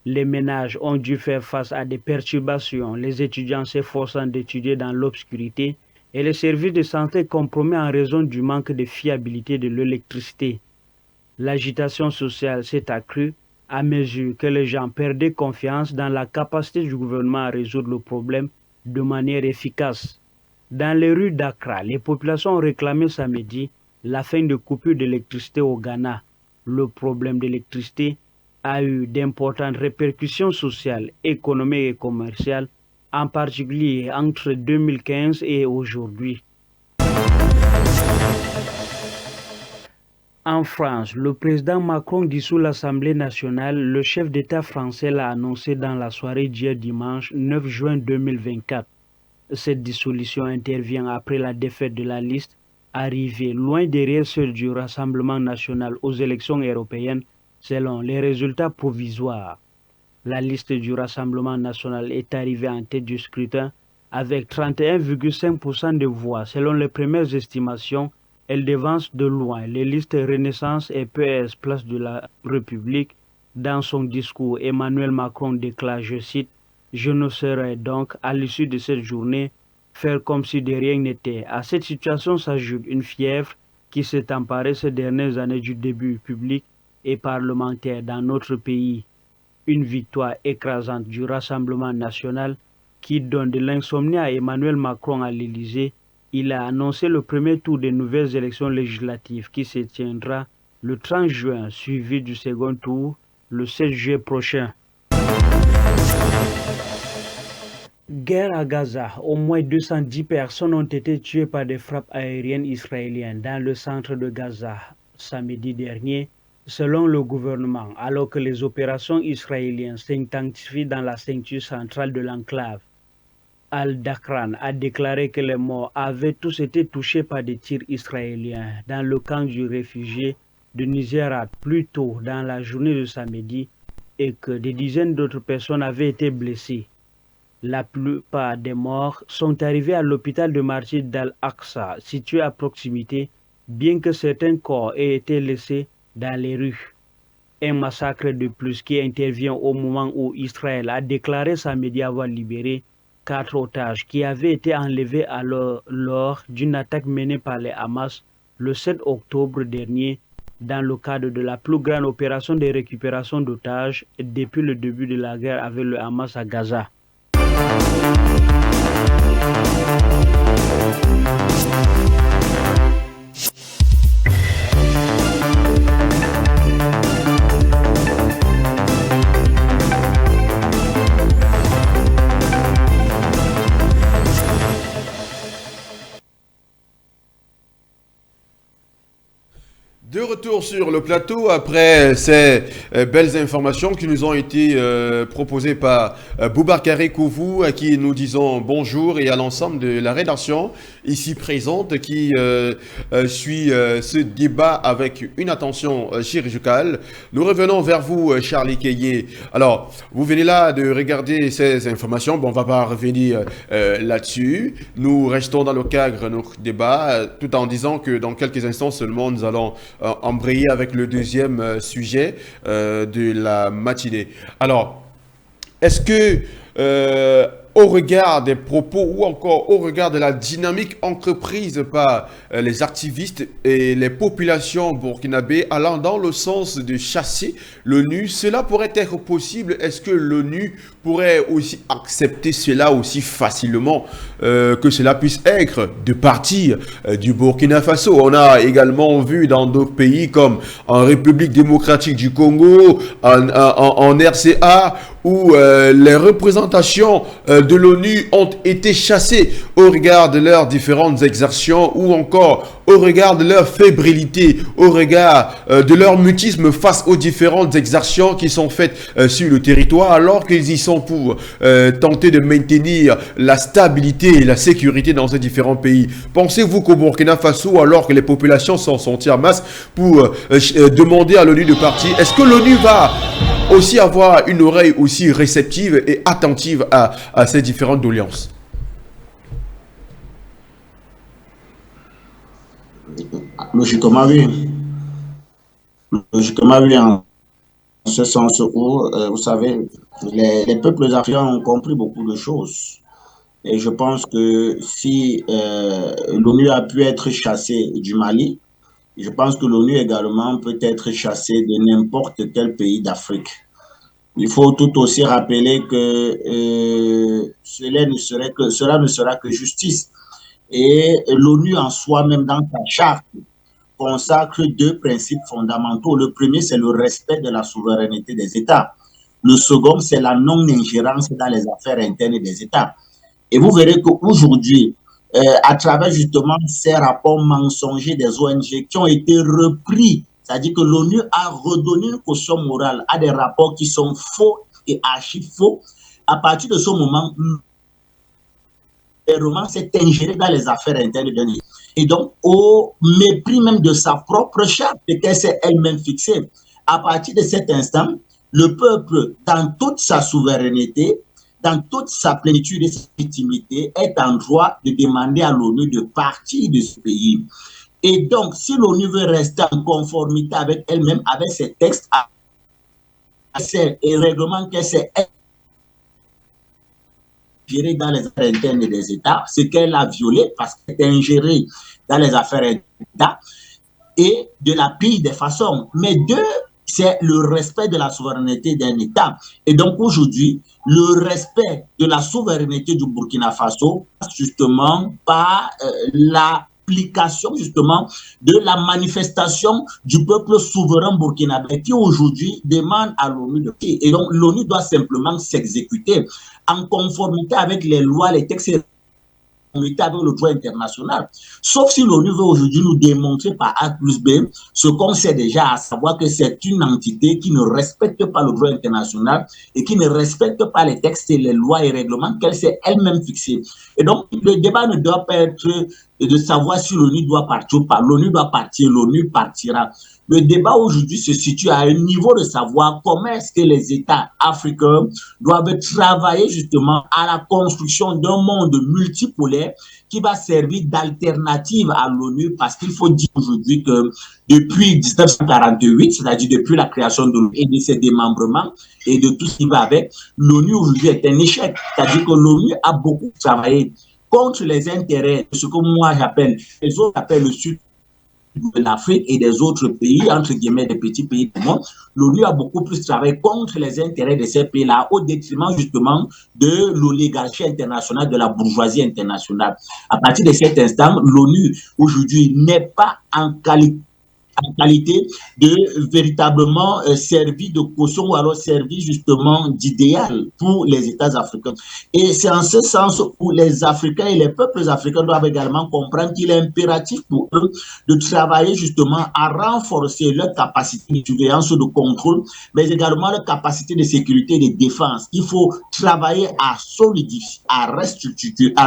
Les ménages ont dû faire face à des perturbations, les étudiants s'efforçant d'étudier dans l'obscurité et les services de santé compromis en raison du manque de fiabilité de l'électricité. L'agitation sociale s'est accrue à mesure que les gens perdaient confiance dans la capacité du gouvernement à résoudre le problème de manière efficace. Dans les rues d'Accra, les populations ont réclamé samedi la fin de coupures d'électricité au Ghana. Le problème d'électricité a eu d'importantes répercussions sociales, économiques et commerciales, en particulier entre 2015 et aujourd'hui. En France, le président Macron dissout l'Assemblée nationale. Le chef d'État français l'a annoncé dans la soirée d'hier dimanche 9 juin 2024. Cette dissolution intervient après la défaite de la liste, arrivée loin derrière celle du Rassemblement national aux élections européennes, selon les résultats provisoires. La liste du Rassemblement national est arrivée en tête du scrutin avec 31,5% de voix. Selon les premières estimations, elle devance de loin les listes Renaissance et PS Place de la République. Dans son discours, Emmanuel Macron déclare, je cite, « Je ne saurais donc, à l'issue de cette journée, faire comme si de rien n'était. » À cette situation s'ajoute une fièvre qui s'est emparée ces dernières années du début public et parlementaire dans notre pays. Une victoire écrasante du Rassemblement national qui donne de l'insomnie à Emmanuel Macron à l'Élysée. Il a annoncé le premier tour des nouvelles élections législatives qui se tiendra le 30 juin, suivi du second tour le 7 juillet prochain. Guerre à Gaza. Au moins 210 personnes ont été tuées par des frappes aériennes israéliennes dans le centre de Gaza samedi dernier, selon le gouvernement, alors que les opérations israéliennes s'intensifient dans la ceinture centrale de l'enclave. Al-Dakran a déclaré que les morts avaient tous été touchés par des tirs israéliens dans le camp du réfugié de Nizerat plus tôt dans la journée de samedi et que des dizaines d'autres personnes avaient été blessées. La plupart des morts sont arrivés à l'hôpital de martyrs d'Al-Aqsa, situé à proximité, bien que certains corps aient été laissés dans les rues. Un massacre de plus qui intervient au moment où Israël a déclaré samedi avoir libéré 4 otages qui avaient été enlevés lors d'une attaque menée par les Hamas le 7 octobre dernier dans le cadre de la plus grande opération de récupération d'otages depuis le début de la guerre avec le Hamas à Gaza. De retour sur le plateau après ces belles informations qui nous ont été proposées par Boubacaré Kouvou, à qui nous disons bonjour, et à l'ensemble de la rédaction ici présente qui suit ce débat avec une attention chirurgicale. Nous revenons vers vous, Charlie Keyé. Alors, vous venez là de regarder ces informations. Bon, on ne va pas revenir là-dessus. Nous restons dans le cadre de notre débat, tout en disant que dans quelques instants seulement, nous allons embrayer avec le deuxième sujet de la matinée. Alors, est-ce que, au regard des propos ou encore au regard de la dynamique entreprise par les activistes et les populations burkinabées allant dans le sens de chasser l'ONU, cela pourrait être possible? Est-ce que l'ONU pourrait aussi accepter cela aussi facilement que cela puisse être de partir du Burkina Faso? On a également vu dans d'autres pays comme en République démocratique du Congo, en RCA, où les représentations de l'ONU ont été chassées au regard de leurs différentes exactions ou encore au regard de leur fébrilité, au regard de leur mutisme face aux différentes exactions qui sont faites sur le territoire, alors qu'ils y sont pour tenter de maintenir la stabilité et la sécurité dans ces différents pays. Pensez-vous qu'au Burkina Faso, alors que les populations sont sorties en masse pour demander à l'ONU de partir, est-ce que l'ONU va aussi avoir une oreille aussi réceptive et attentive à ces différentes doléances? Logiquement, oui. Logiquement, oui, en ce sens où, vous savez, les peuples africains ont compris beaucoup de choses. Et je pense que si l'ONU a pu être chassée du Mali, je pense que l'ONU également peut être chassée de n'importe quel pays d'Afrique. Il faut tout aussi rappeler que cela ne sera que justice. Et l'ONU en soi-même, dans sa charte, consacre deux principes fondamentaux. Le premier, c'est le respect de la souveraineté des États. Le second, c'est la non-ingérence dans les affaires internes des États. Et vous verrez qu'aujourd'hui, à travers justement ces rapports mensongers des ONG qui ont été repris, c'est-à-dire que l'ONU a redonné une caution morale à des rapports qui sont faux et archi-faux, à partir de ce moment, le gouvernement s'est ingéré dans les affaires internes d'un État. Et donc, au mépris même de sa propre charte qu'elle s'est elle-même fixée, à partir de cet instant, le peuple, dans toute sa souveraineté, dans toute sa plénitude et sa légitimité, est en droit de demander à l'ONU de partir de ce pays. Et donc, si l'ONU veut rester en conformité avec elle-même, avec ses textes, ses règlements qu'elle s'est ingérée dans les affaires internes des États, ce qu'elle a violé parce qu'elle est ingérée dans les affaires internes des États, et de la pire des façons. Mais deux, c'est le respect de la souveraineté d'un État. Et donc aujourd'hui, le respect de la souveraineté du Burkina Faso passe justement par l'application justement de la manifestation du peuple souverain burkinabé qui aujourd'hui demande à l'ONU de partir. Et donc l'ONU doit simplement s'exécuter en conformité avec les lois, les textes avec le droit international. Sauf si l'ONU veut aujourd'hui nous démontrer par A plus B ce qu'on sait déjà, à savoir que c'est une entité qui ne respecte pas le droit international et qui ne respecte pas les textes et les lois et règlements qu'elle s'est elle-même fixés. Et donc, le débat ne doit pas être de savoir si l'ONU doit partir ou pas. L'ONU doit partir, l'ONU partira. Le débat aujourd'hui se situe à un niveau de savoir comment est-ce que les États africains doivent travailler justement à la construction d'un monde multipolaire qui va servir d'alternative à l'ONU, parce qu'il faut dire aujourd'hui que depuis 1948, c'est-à-dire depuis la création de l'ONU et de ses démembrements et de tout ce qui va avec, l'ONU aujourd'hui est un échec. C'est-à-dire que l'ONU a beaucoup travaillé contre les intérêts de ce que moi j'appelle, les autres appellent le Sud de l'Afrique et des autres pays, entre guillemets, des petits pays du monde. L'ONU a beaucoup plus travaillé contre les intérêts de ces pays-là, au détriment justement de l'oligarchie internationale, de la bourgeoisie internationale. À partir de cet instant, l'ONU aujourd'hui n'est pas en qualité en qualité de véritablement servi de caution ou alors servi justement d'idéal pour les États africains. Et c'est en ce sens où les Africains et les peuples africains doivent également comprendre qu'il est impératif pour eux de travailler justement à renforcer leur capacité de surveillance, de contrôle, mais également leur capacité de sécurité et de défense. Il faut travailler à solidifier, à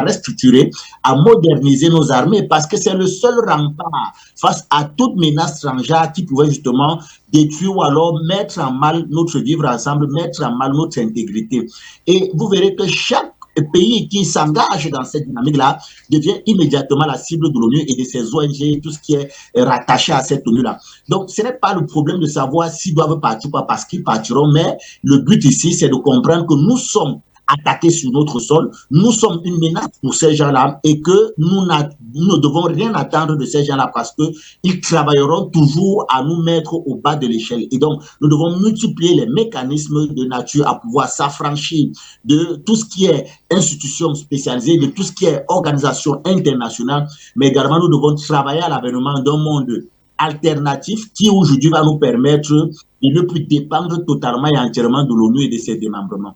restructurer, à moderniser nos armées parce que c'est le seul rempart face à toute menace étrangère qui pouvait justement détruire ou alors mettre en mal notre vivre ensemble, mettre en mal notre intégrité. Et vous verrez que chaque pays qui s'engage dans cette dynamique-là devient immédiatement la cible de l'ONU et de ses ONG, tout ce qui est rattaché à cette ONU-là. Donc, ce n'est pas le problème de savoir s'ils doivent partir ou pas parce qu'ils partiront, mais le but ici, c'est de comprendre que nous sommes attaqués sur notre sol, nous sommes une menace pour ces gens-là et que nous ne devons rien attendre de ces gens-là parce qu'ils travailleront toujours à nous mettre au bas de l'échelle. Et donc, nous devons multiplier les mécanismes de nature à pouvoir s'affranchir de tout ce qui est institution spécialisée, de tout ce qui est organisation internationale, mais également nous devons travailler à l'avènement d'un monde alternatif qui aujourd'hui va nous permettre de ne plus dépendre totalement et entièrement de l'ONU et de ses démembrements.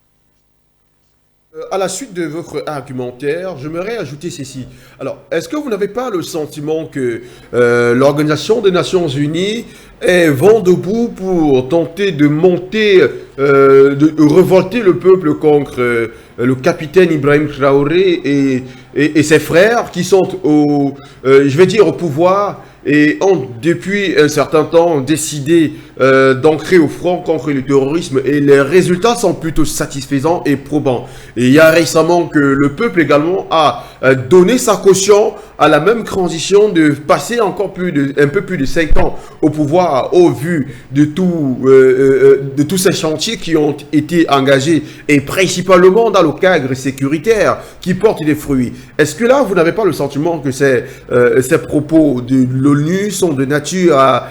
À la suite de votre argumentaire, j'aimerais ajouter ceci. Alors, est-ce que vous n'avez pas le sentiment que l'Organisation des Nations Unies est vent debout pour tenter de monter, de révolter le peuple contre le capitaine Ibrahim Traoré et ses frères qui sont au pouvoir et ont depuis un certain temps décidé d'ancrer au front contre le terrorisme et les résultats sont plutôt satisfaisants et probants. Et il y a récemment que le peuple également a donné sa caution à la même transition de passer encore un peu plus de 5 ans au pouvoir au vu de tous ces chantiers qui ont été engagés et principalement dans le cadre sécuritaire qui portent des fruits. Est-ce que là, vous n'avez pas le sentiment que ces propos de l'ONU sont de nature à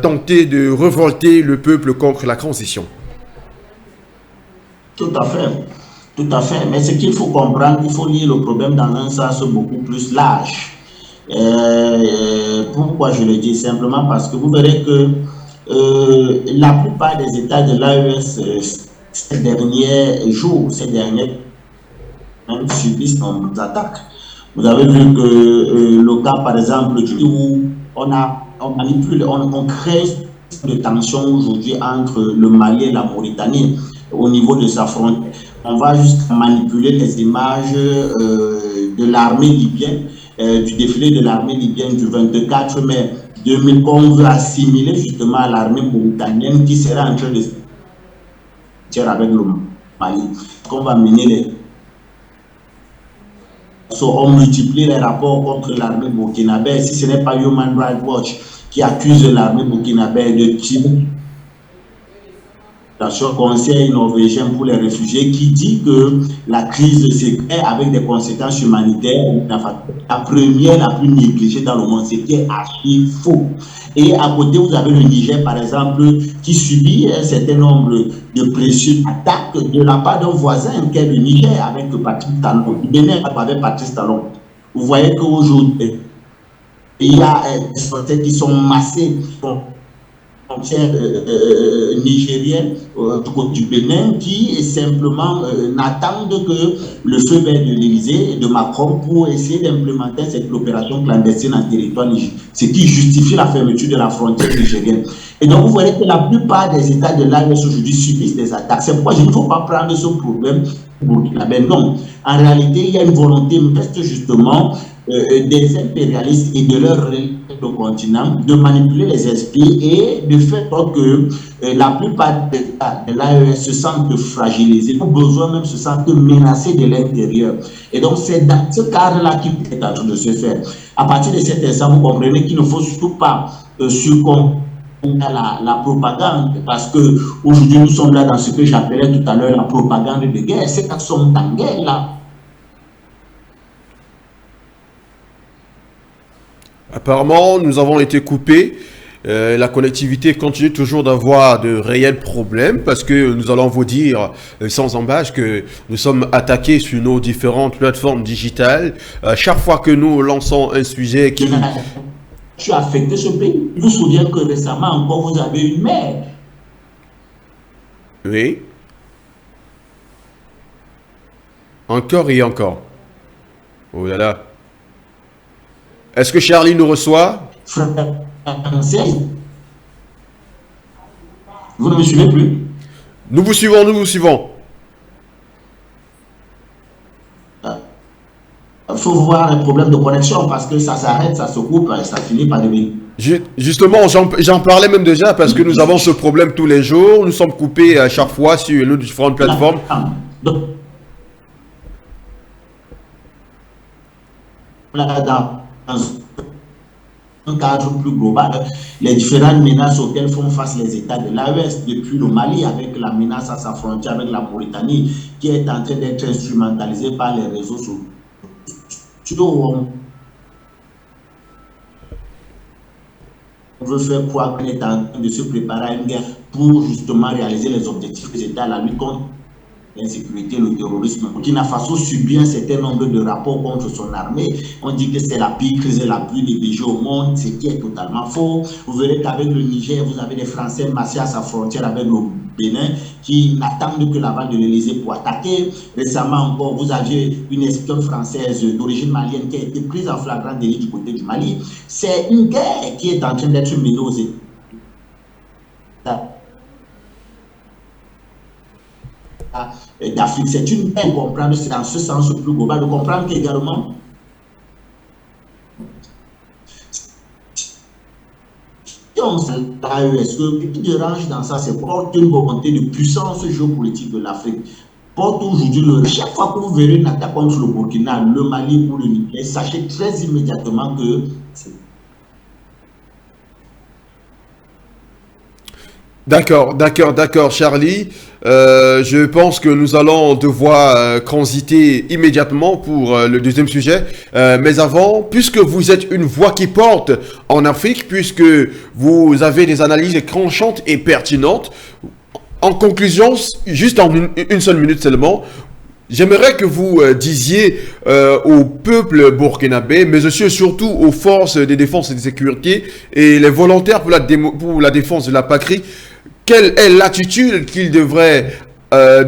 tenter de révolter le peuple contre la transition? Tout à fait. Tout à fait. Mais ce qu'il faut comprendre, il faut lire le problème dans un sens beaucoup plus large. Pourquoi je le dis? Simplement parce que vous verrez que la plupart des États de l'AES ces derniers jours, ces derniers subissent nombreuses attaques. Vous avez vu que le cas, par exemple, où on crée de tensions aujourd'hui entre le Mali et la Mauritanie au niveau de sa frontière. On va jusqu'à manipuler les images de l'armée libyenne, du défilé de l'armée libyenne du 24 mai 2000, qu'on veut assimiler justement à l'armée mauritanienne qui sera en train de se faire avec le Mali. Qu'on va mener les... On multiplie les rapports contre l'armée burkinabé. Si ce n'est pas Human Rights Watch qui accuse l'armée burkinabé de tirer le Conseil norvégien pour les réfugiés qui dit que la crise se crée avec des conséquences humanitaires, la première la plus négligée dans le monde, c'était archi faux. Et à côté, vous avez le Niger, par exemple, qui subit un certain nombre de précieuses attaques de la part d'un voisin qu'est le Niger avec Patrice Talon. Il venait avec Patrice Talon. Vous voyez qu'aujourd'hui, il y a des Français qui sont massés frontière nigérienne du côté du Bénin qui simplement n'attendent que le feu vert de l'Élysée et de Macron pour essayer d'implémenter cette opération clandestine en territoire nigérien, ce qui justifie la fermeture de la frontière nigérienne. Et donc vous voyez que la plupart des États de l'AES aujourd'hui subissent des attaques. C'est pourquoi il ne faut pas prendre ce problème pour la peine. Non, en réalité, il y a une volonté reste justement des impérialistes et de leur le continent, de manipuler les esprits et de faire que la plupart des États de l'AES se sentent fragilisés, ou besoin même se sentent menacés de l'intérieur. Et donc c'est dans ce cadre-là qu'il est en train de se faire. À partir de cet instant, vous comprenez qu'il ne faut surtout pas succomber à la propagande, parce que aujourd'hui nous sommes là dans ce que j'appelais tout à l'heure la propagande de guerre. Ces cas sont en guerre là. Apparemment, nous avons été coupés. La connectivité continue toujours d'avoir de réels problèmes parce que nous allons vous dire sans embâche que nous sommes attaqués sur nos différentes plateformes digitales. Chaque fois que nous lançons un sujet affecter ce pays. Je vous souviens que récemment encore, vous avez une mer. Oui. Encore et encore. Oh là là. Est-ce que Charlie nous reçoit? Française. Vous ne me suivez plus? Nous vous suivons, nous vous suivons. Il faut voir un problème de connexion parce que ça s'arrête, ça se coupe et ça finit par devenir. Justement, j'en parlais même déjà parce que nous avons ce problème tous les jours. Nous sommes coupés à chaque fois sur nos différentes plateformes. Donc, dans un cadre plus global, les différentes menaces auxquelles font face les États de l'AES, depuis le Mali avec la menace à sa frontière avec la Mauritanie, qui est en train d'être instrumentalisée par les réseaux sociaux. On veut faire croire qu'on est en train de se préparer à une guerre pour justement réaliser les objectifs des États, la lutte contre l'insécurité, le terrorisme. Burkina Faso subit un certain nombre de rapports contre son armée. On dit que c'est la pire crise la plus négligée au monde, ce qui est totalement faux. Vous verrez qu'avec le Niger, vous avez des Français massés à sa frontière avec le Bénin qui n'attendent que l'aval de l'Élysée pour attaquer. Récemment encore, vous aviez une espionne française d'origine malienne qui a été prise en flagrant délit du côté du Mali. C'est une guerre qui est en train d'être menée aux États d'Afrique. C'est une peine comprendre, c'est dans ce sens plus global de comprendre qu'également l'AES, ce qui dérange dans ça, c'est porte une volonté de puissance géopolitique de l'Afrique. Porte aujourd'hui chaque fois que vous verrez une attaque contre le Burkina, le Mali ou le Niger, sachez très immédiatement que D'accord, Charlie. Je pense que nous allons devoir transiter immédiatement pour le deuxième sujet. Mais avant, puisque vous êtes une voix qui porte en Afrique, puisque vous avez des analyses tranchantes et pertinentes, en conclusion, juste en une seule minute seulement, j'aimerais que vous disiez au peuple burkinabé, mais aussi surtout aux forces de défense et de sécurité et les volontaires pour la défense de la patrie, quelle est l'attitude qu'ils devraient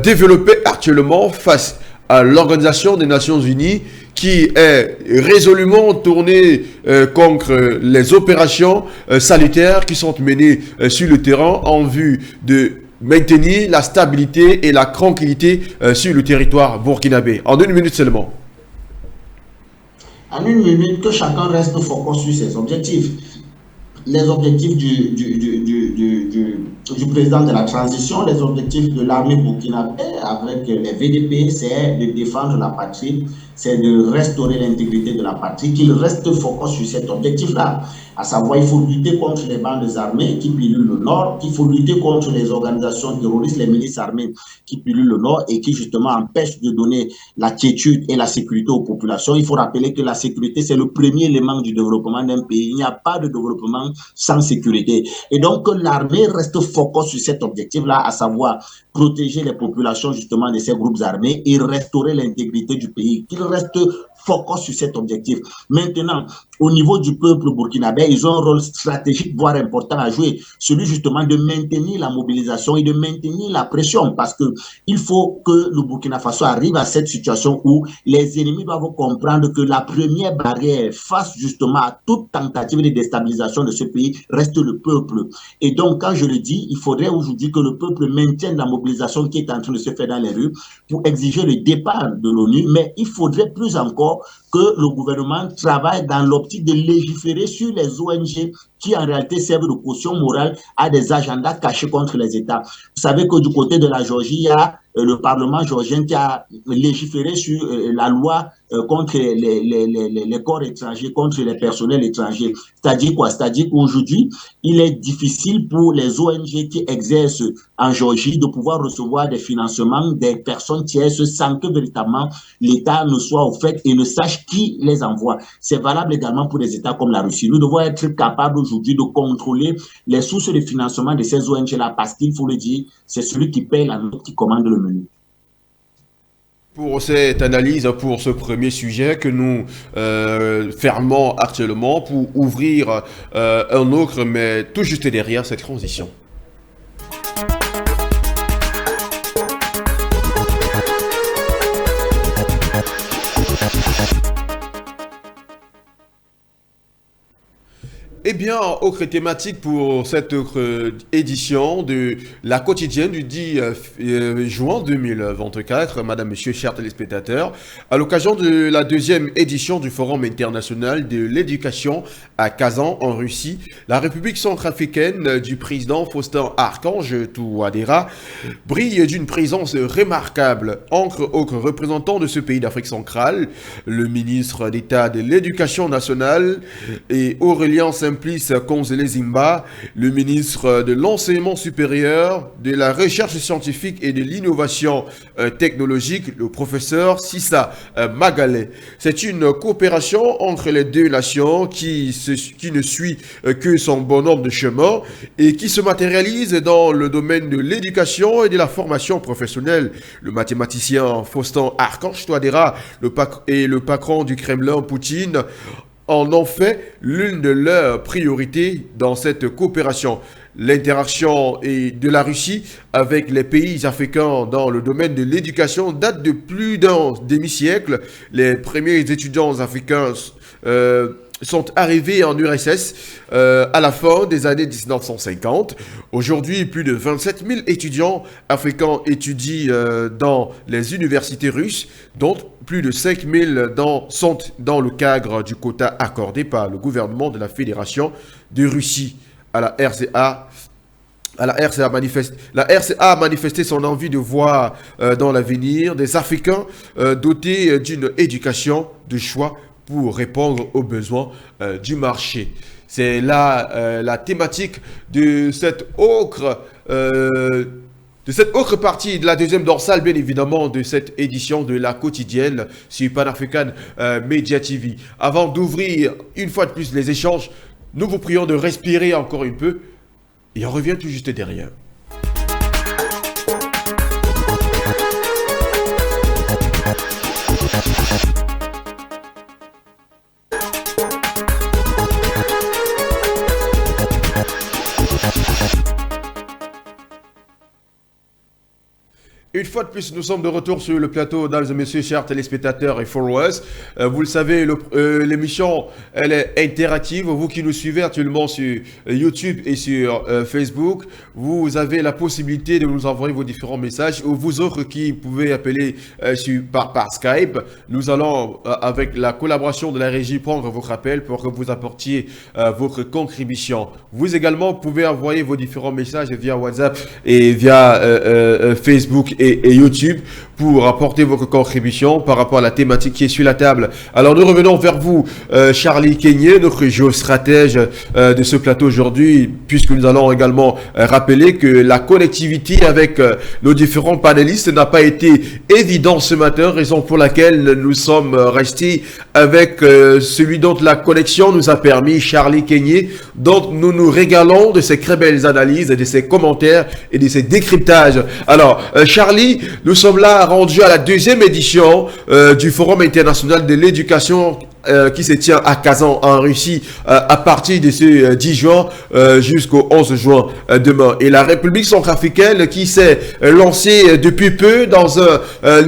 développer actuellement face à l'Organisation des Nations Unies qui est résolument tournée contre les opérations sanitaires qui sont menées sur le terrain en vue de maintenir la stabilité et la tranquillité sur le territoire burkinabé. En une minute seulement. En une minute, que chacun reste focus sur ses objectifs. Les objectifs du président de la transition, les objectifs de l'armée burkinabé avec les VDP, c'est de défendre la patrie, c'est de restaurer l'intégrité de la patrie, qu'il reste focus sur cet objectif-là. À savoir, il faut lutter contre les bandes armées qui pilulent le nord, il faut lutter contre les organisations terroristes, les milices armées qui pilulent le nord et qui justement empêchent de donner la quiétude et la sécurité aux populations. Il faut rappeler que la sécurité, c'est le premier élément du développement d'un pays. Il n'y a pas de développement sans sécurité. Et donc, l'armée reste focus sur cet objectif-là, à savoir protéger les populations justement de ces groupes armés et restaurer l'intégrité du pays. Qu'il reste focus sur cet objectif. Maintenant, au niveau du peuple burkinabé, ils ont un rôle stratégique, voire important à jouer, celui justement de maintenir la mobilisation et de maintenir la pression, parce que il faut que le Burkina Faso arrive à cette situation où les ennemis doivent comprendre que la première barrière face justement à toute tentative de déstabilisation de ce pays reste le peuple. Et donc, quand je le dis, il faudrait aujourd'hui que le peuple maintienne la mobilisation qui est en train de se faire dans les rues pour exiger le départ de l'ONU, mais il faudrait plus encore que le gouvernement travaille dans l'optique de légiférer sur les ONG qui en réalité servent de caution morale à des agendas cachés contre les États. Vous savez que du côté de la Géorgie, il y a le Parlement géorgien qui a légiféré sur la loi contre les corps étrangers, contre les personnels étrangers. C'est-à-dire quoi? C'est-à-dire qu'aujourd'hui, il est difficile pour les ONG qui exercent en Géorgie de pouvoir recevoir des financements des personnes tierces sans que véritablement l'État ne soit au fait et ne sache qui les envoie. C'est valable également pour des États comme la Russie. Nous devons être capables aujourd'hui de contrôler les sources de financement de ces ONG-là parce qu'il faut le dire, c'est celui qui paye la note qui commande le menu. pour cette analyse, pour ce premier sujet que nous fermons actuellement pour ouvrir un autre, mais tout juste derrière cette transition. Eh bien, autre thématique pour cette autre édition de la quotidienne du 10 juin 2024, Madame, Monsieur, chers téléspectateurs, à l'occasion de la deuxième édition du Forum international de l'éducation à Kazan, en Russie, la République centrafricaine du président Faustin Archange Touadéra brille d'une présence remarquable. Entre autres représentants de ce pays d'Afrique centrale, le ministre d'État de l'Éducation nationale et Aurélien Simplice Konzele Zimba, le ministre de l'Enseignement supérieur, de la Recherche scientifique et de l'Innovation technologique, le professeur Sissa Magale. C'est une coopération entre les deux nations qui ne suit que son bonhomme de chemin et qui se matérialise dans le domaine de l'éducation et de la formation professionnelle. Le mathématicien Faustin Archange Touadéra et le patron du Kremlin, Poutine, en ont fait l'une de leurs priorités dans cette coopération. L'interaction de la Russie avec les pays africains dans le domaine de l'éducation date de plus d'un demi-siècle. Les premiers étudiants africains sont arrivés en URSS à la fin des années 1950. Aujourd'hui, plus de 27 000 étudiants africains étudient dans les universités russes, dont plus de 5 000 sont dans le cadre du quota accordé par le gouvernement de la Fédération de Russie à la RCA. La RCA a manifesté son envie de voir dans l'avenir des Africains dotés d'une éducation de choix pour répondre aux besoins du marché. C'est là la thématique de cette autre partie de la deuxième dorsale, bien évidemment, de cette édition de la quotidienne sur Pan-African Media TV. Avant d'ouvrir une fois de plus les échanges, nous vous prions de respirer encore un peu et on revient tout juste derrière. Une fois de plus, nous sommes de retour sur le plateau, mesdames et messieurs, chers téléspectateurs et followers. Vous le savez, l'émission, elle est interactive. Vous qui nous suivez actuellement sur YouTube et sur Facebook, vous avez la possibilité de nous envoyer vos différents messages. Ou vous autres qui pouvez appeler par Skype, nous allons, avec la collaboration de la régie, prendre votre appel pour que vous apportiez votre contribution. Vous également pouvez envoyer vos différents messages via WhatsApp et via Facebook et YouTube pour apporter votre contribution par rapport à la thématique qui est sur la table. Alors nous revenons vers vous, Charlie Kenyé, notre géostratège de ce plateau aujourd'hui, puisque nous allons également rappeler que la connectivité avec nos différents panélistes n'a pas été évidente ce matin, raison pour laquelle nous sommes restés avec celui dont la connexion nous a permis, Charlie Kenyé, dont nous nous régalons de ses très belles analyses, de ses commentaires et de ses décryptages. Alors, Charlie, nous sommes là rendus à la deuxième édition du Forum international de l'éducation qui se tient à Kazan en Russie à partir de ce 10 juin jusqu'au 11 juin demain. Et la République centrafricaine qui s'est lancée depuis peu dans un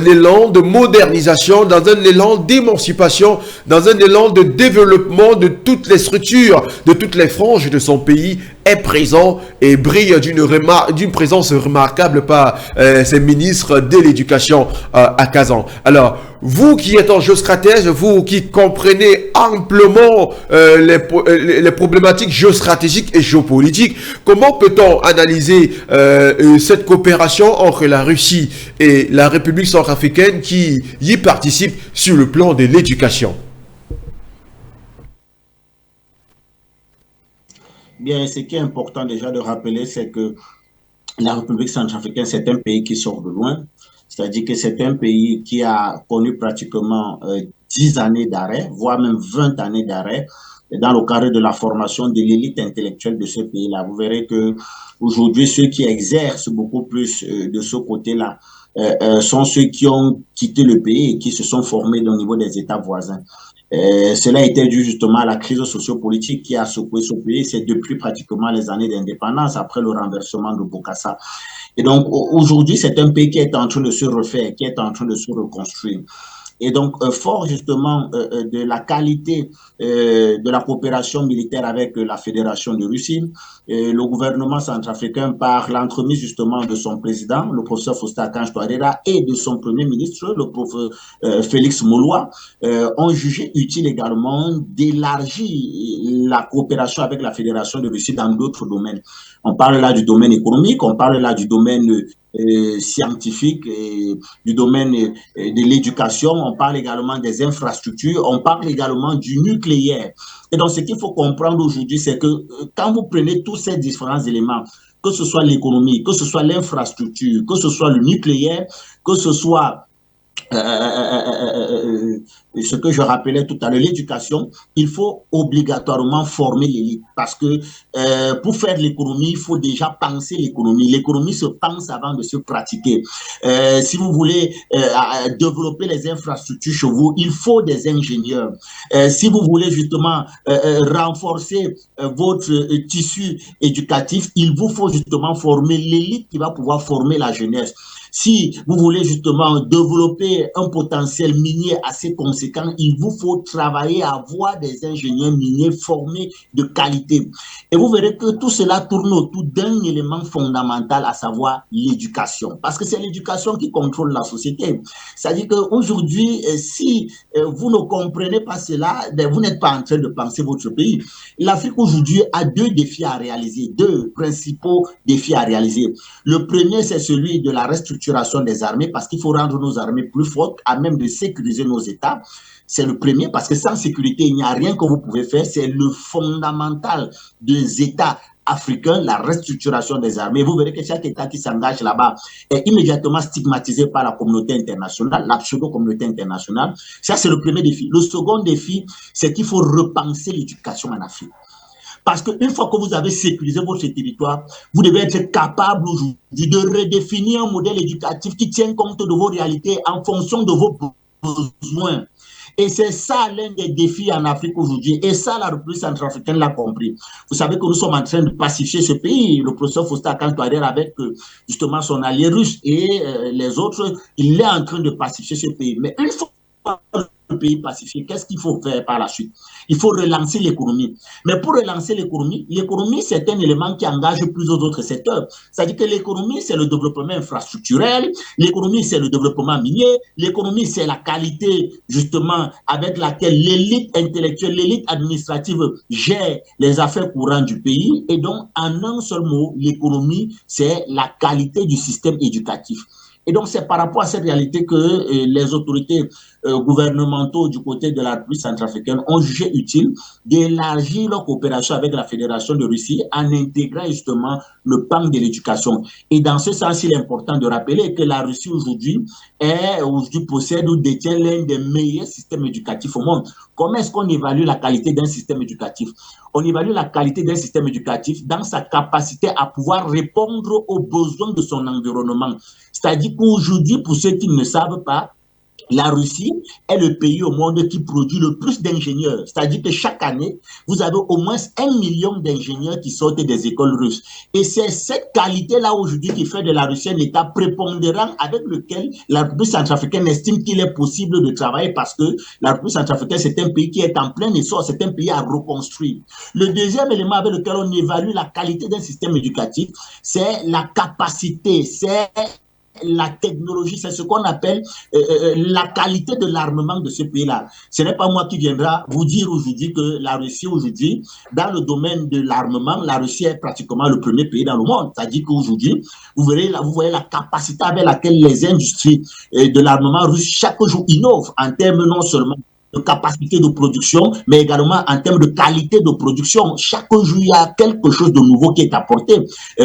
élan de modernisation, dans un élan d'émancipation, dans un élan de développement de toutes les structures, de toutes les franges de son pays, est présent et brille d'une présence remarquable par ses ministres de l'éducation à Kazan. Alors, vous qui êtes en géostratège, vous qui comprenez amplement les problématiques géostratégiques et géopolitiques, comment peut-on analyser cette coopération entre la Russie et la République centrafricaine qui y participe sur le plan de l'éducation? Bien, ce qui est important déjà de rappeler, c'est que la République centrafricaine, c'est un pays qui sort de loin. C'est-à-dire que c'est un pays qui a connu pratiquement 10 années d'arrêt, voire même 20 années d'arrêt, dans le cadre de la formation de l'élite intellectuelle de ce pays-là. Vous verrez que aujourd'hui, ceux qui exercent beaucoup plus de ce côté-là sont ceux qui ont quitté le pays et qui se sont formés au niveau des États voisins. Cela était dû justement à la crise sociopolitique qui a secoué ce pays. C'est depuis pratiquement les années d'indépendance, après le renversement de Bokassa. Et donc, aujourd'hui, c'est un pays qui est en train de se refaire, qui est en train de se reconstruire. Et donc, fort justement de la qualité de la coopération militaire avec la Fédération de Russie, le gouvernement centrafricain, par l'entremise justement de son président, le professeur Faustin Archange Touadéra, et de son premier ministre, le professeur Félix Mouloua, ont jugé utile également d'élargir la coopération avec la Fédération de Russie dans d'autres domaines. On parle là du domaine économique, on parle là du domaine scientifique, du domaine de l'éducation, on parle également des infrastructures, on parle également du nucléaire. Et donc, ce qu'il faut comprendre aujourd'hui, c'est que quand vous prenez tous ces différents éléments, que ce soit l'économie, que ce soit l'infrastructure, que ce soit le nucléaire, que ce soit ce que je rappelais tout à l'heure, l'éducation, il faut obligatoirement former l'élite parce que pour faire de l'économie, il faut déjà penser l'économie. L'économie se pense avant de se pratiquer. Si vous voulez développer les infrastructures chez vous, il faut des ingénieurs. Si vous voulez justement renforcer votre tissu éducatif, il vous faut justement former l'élite qui va pouvoir former la jeunesse. Si vous voulez justement développer un potentiel minier assez conséquent, il vous faut travailler à avoir des ingénieurs miniers formés de qualité. Et vous verrez que tout cela tourne autour d'un élément fondamental, à savoir l'éducation. Parce que c'est l'éducation qui contrôle la société. C'est-à-dire qu'aujourd'hui, si vous ne comprenez pas cela, vous n'êtes pas en train de penser votre pays. L'Afrique aujourd'hui a deux défis à réaliser, deux principaux défis à réaliser. Le premier, c'est celui de la restructuration des armées, parce qu'il faut rendre nos armées plus fortes, à même de sécuriser nos États. C'est le premier, parce que sans sécurité, il n'y a rien que vous pouvez faire. C'est le fondamental des États africains, la restructuration des armées. Vous verrez que chaque État qui s'engage là-bas est immédiatement stigmatisé par la communauté internationale, la pseudo-communauté internationale. Ça, c'est le premier défi. Le second défi, c'est qu'il faut repenser l'éducation en Afrique. Parce qu'une fois que vous avez sécurisé votre territoire, vous devez être capable aujourd'hui de redéfinir un modèle éducatif qui tient compte de vos réalités en fonction de vos besoins. Et c'est ça l'un des défis en Afrique aujourd'hui. Et ça, la République centrafricaine l'a compris. Vous savez que nous sommes en train de pacifier ce pays. Le professeur Faustin Archange Touadéra, avec justement son allié russe et les autres, il est en train de pacifier ce pays. Mais une fois le pays pacifié, qu'est-ce qu'il faut faire par la suite? Il faut relancer l'économie. Mais pour relancer l'économie, c'est un élément qui engage plusieurs autres secteurs. C'est-à-dire que l'économie, c'est le développement infrastructurel, l'économie, c'est le développement minier, l'économie, c'est la qualité, justement, avec laquelle l'élite intellectuelle, l'élite administrative gère les affaires courantes du pays. Et donc, en un seul mot, l'économie, c'est la qualité du système éducatif. Et donc, c'est par rapport à cette réalité que les autorités gouvernementaux du côté de la République centrafricaine ont jugé utile d'élargir leur coopération avec la Fédération de Russie en intégrant justement le pan de l'éducation. Et dans ce sens, il est important de rappeler que la Russie aujourd'hui possède ou détient l'un des meilleurs systèmes éducatifs au monde. Comment est-ce qu'on évalue la qualité d'un système éducatif? On évalue la qualité d'un système éducatif dans sa capacité à pouvoir répondre aux besoins de son environnement. C'est-à-dire qu'aujourd'hui, pour ceux qui ne savent pas, la Russie est le pays au monde qui produit le plus d'ingénieurs. C'est-à-dire que chaque année, vous avez au moins 1 million d'ingénieurs qui sortent des écoles russes. Et c'est cette qualité-là aujourd'hui qui fait de la Russie un État prépondérant avec lequel la République centrafricaine estime qu'il est possible de travailler, parce que la République centrafricaine, c'est un pays qui est en plein essor, c'est un pays à reconstruire. Le deuxième élément avec lequel on évalue la qualité d'un système éducatif, c'est la capacité, c'est la technologie, c'est ce qu'on appelle la qualité de l'armement de ce pays-là. Ce n'est pas moi qui viendra vous dire aujourd'hui que la Russie aujourd'hui, dans le domaine de l'armement, la Russie est pratiquement le premier pays dans le monde. C'est-à-dire qu'aujourd'hui, vous voyez la capacité avec laquelle les industries de l'armement russe chaque jour innovent en termes non seulement de capacité de production, mais également en termes de qualité de production. Chaque jour, il y a quelque chose de nouveau qui est apporté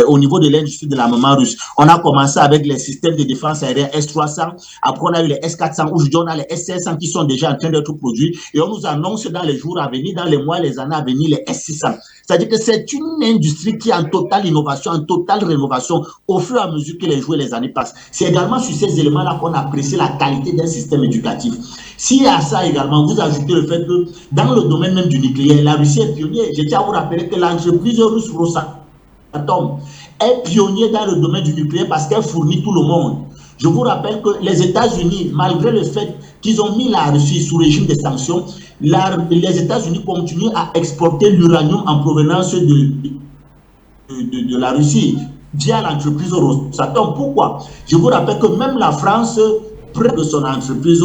au niveau de l'industrie de l'armement russe. On a commencé avec les systèmes de défense aérienne S-300, après on a eu les S-400, aujourd'hui on a les S-500 qui sont déjà en train d'être produits, et on nous annonce dans les jours à venir, dans les mois, les années à venir, les S-600. C'est-à-dire que c'est une industrie qui est en totale innovation, en totale rénovation, au fur et à mesure que les jours et les années passent. C'est également sur ces éléments-là qu'on apprécie la qualité d'un système éducatif. S'il y a ça également, vous ajoutez le fait que dans le domaine même du nucléaire, la Russie est pionnière. Je tiens à vous rappeler que l'entreprise russe Rosatom est pionnière dans le domaine du nucléaire parce qu'elle fournit tout le monde. Je vous rappelle que les États-Unis, malgré le fait qu'ils ont mis la Russie sous régime de sanctions, les États-Unis continuent à exporter l'uranium en provenance de la Russie via l'entreprise Rosatom. Pourquoi? Je vous rappelle que même la France, près de son entreprise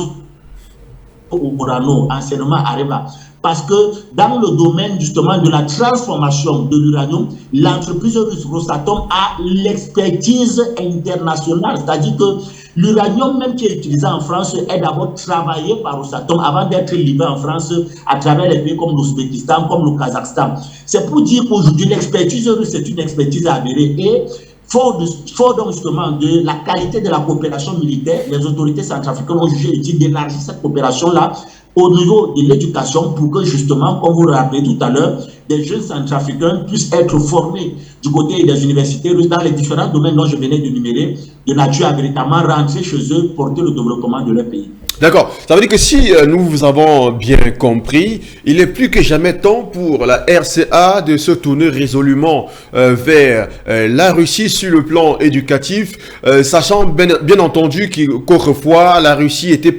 Orano, anciennement Areva, parce que dans le domaine justement de la transformation de l'uranium, l'entreprise russe Rosatom a l'expertise internationale, c'est-à-dire que l'uranium même qui est utilisé en France est d'abord travaillé par Rosatom avant d'être livré en France à travers les pays comme l'Ouzbékistan, comme le Kazakhstan. C'est pour dire qu'aujourd'hui l'expertise russe est une expertise avérée et fort donc justement de la qualité de la coopération militaire, les autorités centrafricaines ont jugé utile d'élargir cette coopération-là au niveau de l'éducation pour que justement, comme vous le rappelez tout à l'heure, des jeunes centrafricains puissent être formés du côté des universités russes dans les différents domaines dont je venais de numérer, de nature à véritablement rentrer chez eux, porter le développement de leur pays. D'accord. Ça veut dire que si nous vous avons bien compris, il est plus que jamais temps pour la RCA de se tourner résolument vers la Russie sur le plan éducatif, sachant bien entendu qu'autrefois la Russie était,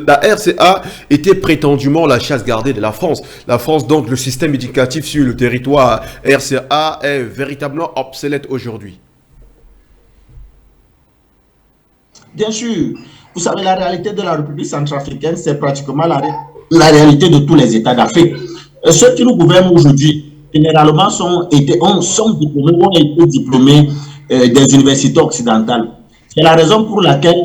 la RCA était prétendument la chasse gardée de la France. La France, donc, le système éducatif sur le territoire RCA est véritablement obsolète aujourd'hui. Bien sûr. Vous savez, la réalité de la République centrafricaine, c'est pratiquement la réalité de tous les États d'Afrique. Ceux qui nous gouvernent aujourd'hui, généralement, sont diplômés, ont été diplômés des universités occidentales. C'est la raison pour laquelle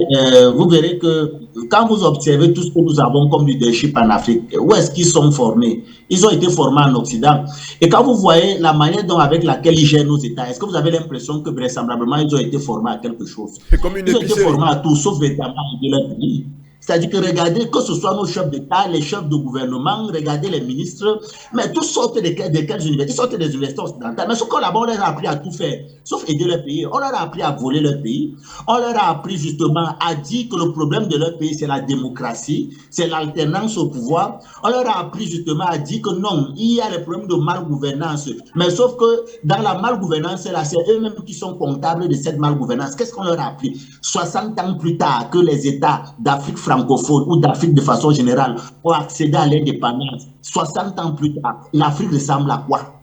vous verrez que quand vous observez tout ce que nous avons comme leadership en Afrique, où est-ce qu'ils sont formés? Ils ont été formés en Occident. Et quand vous voyez la manière dont avec laquelle ils gèrent nos États, est-ce que vous avez l'impression que vraisemblablement ils ont été formés à quelque chose? Ils ont été formés à tout, sauf véritablement de leur pays. C'est-à-dire que regardez, que ce soit nos chefs d'État, les chefs de gouvernement, regardez les ministres, mais tous sortent de quelles universités? Ils sortent des universités occidentales. Mais ce qu'on là-bas, on leur a appris à tout faire, sauf aider leur pays. On leur a appris à voler leur pays. On leur a appris justement à dire que le problème de leur pays, c'est la démocratie, c'est l'alternance au pouvoir. On leur a appris justement à dire que non, il y a les problèmes de malgouvernance. Mais sauf que dans la malgouvernance, là, c'est eux-mêmes qui sont comptables de cette malgouvernance. Qu'est-ce qu'on leur a appris? 60 ans plus tard que les États d'Afrique francophone ou d'Afrique de façon générale ont accédé à l'indépendance, 60 ans plus tard, l'Afrique ressemble à quoi?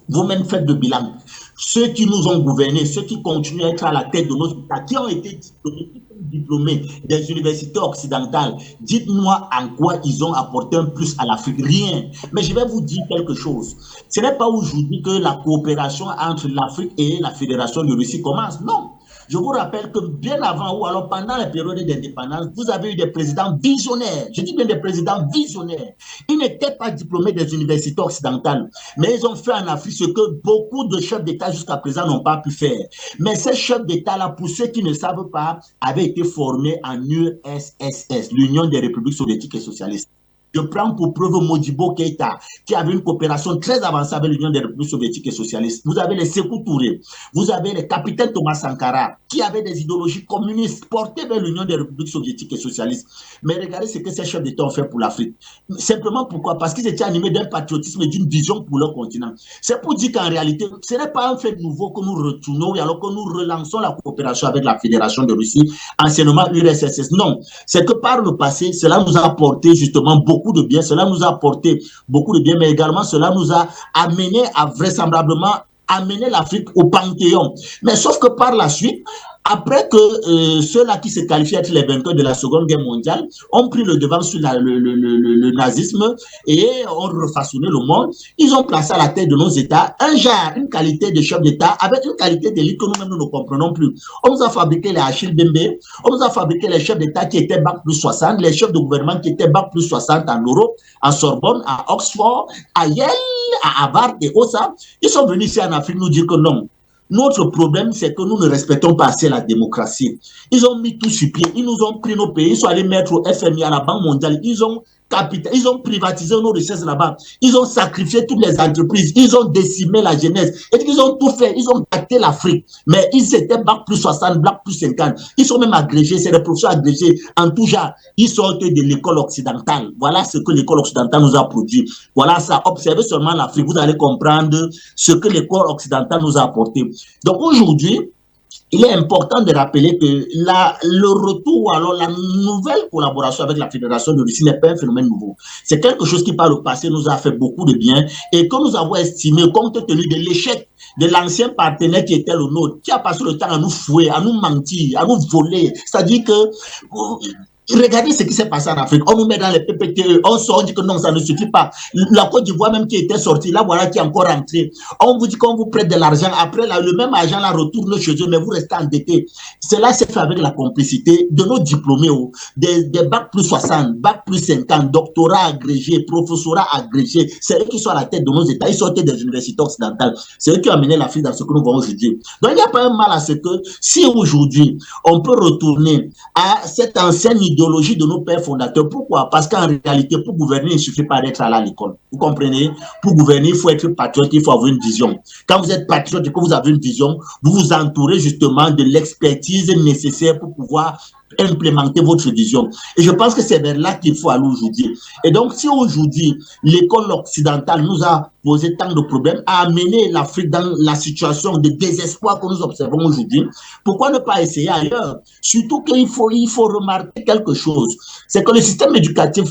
Vous-même faites le bilan. Ceux qui nous ont gouvernés, ceux qui continuent à être à la tête de nos États, qui ont été diplômés des universités occidentales, dites-moi en quoi ils ont apporté un plus à l'Afrique. Rien. Mais je vais vous dire quelque chose. Ce n'est pas aujourd'hui que la coopération entre l'Afrique et la Fédération de Russie commence. Non. Je vous rappelle que bien avant ou alors pendant la période d'indépendance, vous avez eu des présidents visionnaires. Je dis bien des présidents visionnaires. Ils n'étaient pas diplômés des universités occidentales, mais ils ont fait en Afrique ce que beaucoup de chefs d'État jusqu'à présent n'ont pas pu faire. Mais ces chefs d'État-là, pour ceux qui ne savent pas, avaient été formés en URSS, l'Union des républiques soviétiques et socialistes. Je prends pour preuve Modibo Keïta, qui avait une coopération très avancée avec l'Union des républiques soviétiques et socialistes. Vous avez les Sékou Touré, vous avez les capitaines Thomas Sankara, qui avaient des idéologies communistes portées vers l'Union des républiques soviétiques et socialistes. Mais regardez ce que ces chefs d'État ont fait pour l'Afrique. Simplement pourquoi? Parce qu'ils étaient animés d'un patriotisme et d'une vision pour leur continent. C'est pour dire qu'en réalité, ce n'est pas un fait nouveau que nous retournons alors que nous relançons la coopération avec la Fédération de Russie, anciennement URSS. Non, c'est que par le passé, cela nous a apporté justement beaucoup de bien, cela nous a apporté beaucoup de bien, mais également cela nous a amené à vraisemblablement amener l'Afrique au panthéon. Mais sauf que par la suite, après que ceux-là qui se qualifient être les vainqueurs de la Seconde Guerre mondiale ont pris le devant sur le nazisme et ont refaçonné le monde, ils ont placé à la tête de nos États un genre, une qualité de chef d'État avec une qualité d'élite que nous-mêmes nous ne comprenons plus. On nous a fabriqué les Achille Bembe, on nous a fabriqué les chefs d'État qui étaient bac plus 60, les chefs de gouvernement qui étaient bac plus 60 en Europe, en Sorbonne, à Oxford, à Yale, à Harvard et au ça. Ils sont venus ici en Afrique nous dire que non. Notre problème, c'est que nous ne respectons pas assez la démocratie. Ils ont mis tout sur pied. Ils nous ont pris nos pays. Ils sont allés mettre au FMI, à la Banque mondiale. Ils ont privatisé nos richesses là-bas. Ils ont sacrifié toutes les entreprises. Ils ont décimé la jeunesse. Et ils ont tout fait. Ils ont gâté l'Afrique. Mais ils étaient bac plus 60, bac plus 50. Ils sont même agrégés. C'est des professeurs agrégés en tout genre. Ils sortent de l'école occidentale. Voilà ce que l'école occidentale nous a produit. Voilà ça. Observez seulement l'Afrique. Vous allez comprendre ce que l'école occidentale nous a apporté. Donc aujourd'hui, il est important de rappeler que le retour ou alors la nouvelle collaboration avec la Fédération de Russie n'est pas un phénomène nouveau. C'est quelque chose qui par le passé nous a fait beaucoup de bien et que nous avons estimé compte tenu de l'échec de l'ancien partenaire qui était le nôtre, qui a passé le temps à nous fouer, à nous mentir, à nous voler. C'est-à-dire que regardez ce qui s'est passé en Afrique. On nous met dans les PPTE, on sort, on dit que non, ça ne suffit pas. La Côte d'Ivoire même qui était sortie, là voilà qui est encore rentré. On vous dit qu'on vous prête de l'argent, après là, le même argent là retourne chez eux, mais vous restez endetté. Cela s'est fait avec la complicité de nos diplômés, des bac plus 60, bac plus 50, doctorat agrégé, professorat agrégé. C'est eux qui sont à la tête de nos États. Ils sortaient des universités occidentales. C'est eux qui ont amené l'Afrique dans ce que nous voyons aujourd'hui. Donc il n'y a pas un mal à ce que si aujourd'hui on peut retourner à cette ancienne idéologie de nos pères fondateurs. Pourquoi? Parce qu'en réalité, pour gouverner, il ne suffit pas d'être à l'école. Vous comprenez? Pour gouverner, il faut être patriote, il faut avoir une vision. Quand vous êtes patriote et que vous avez une vision, vous vous entourez justement de l'expertise nécessaire pour pouvoir implémenter votre vision. Et je pense que c'est vers là qu'il faut aller aujourd'hui. Et donc, si aujourd'hui, l'école occidentale nous a posé tant de problèmes, a amené l'Afrique dans la situation de désespoir que nous observons aujourd'hui, pourquoi ne pas essayer ailleurs? Surtout qu'il faut remarquer quelque chose, c'est que le système éducatif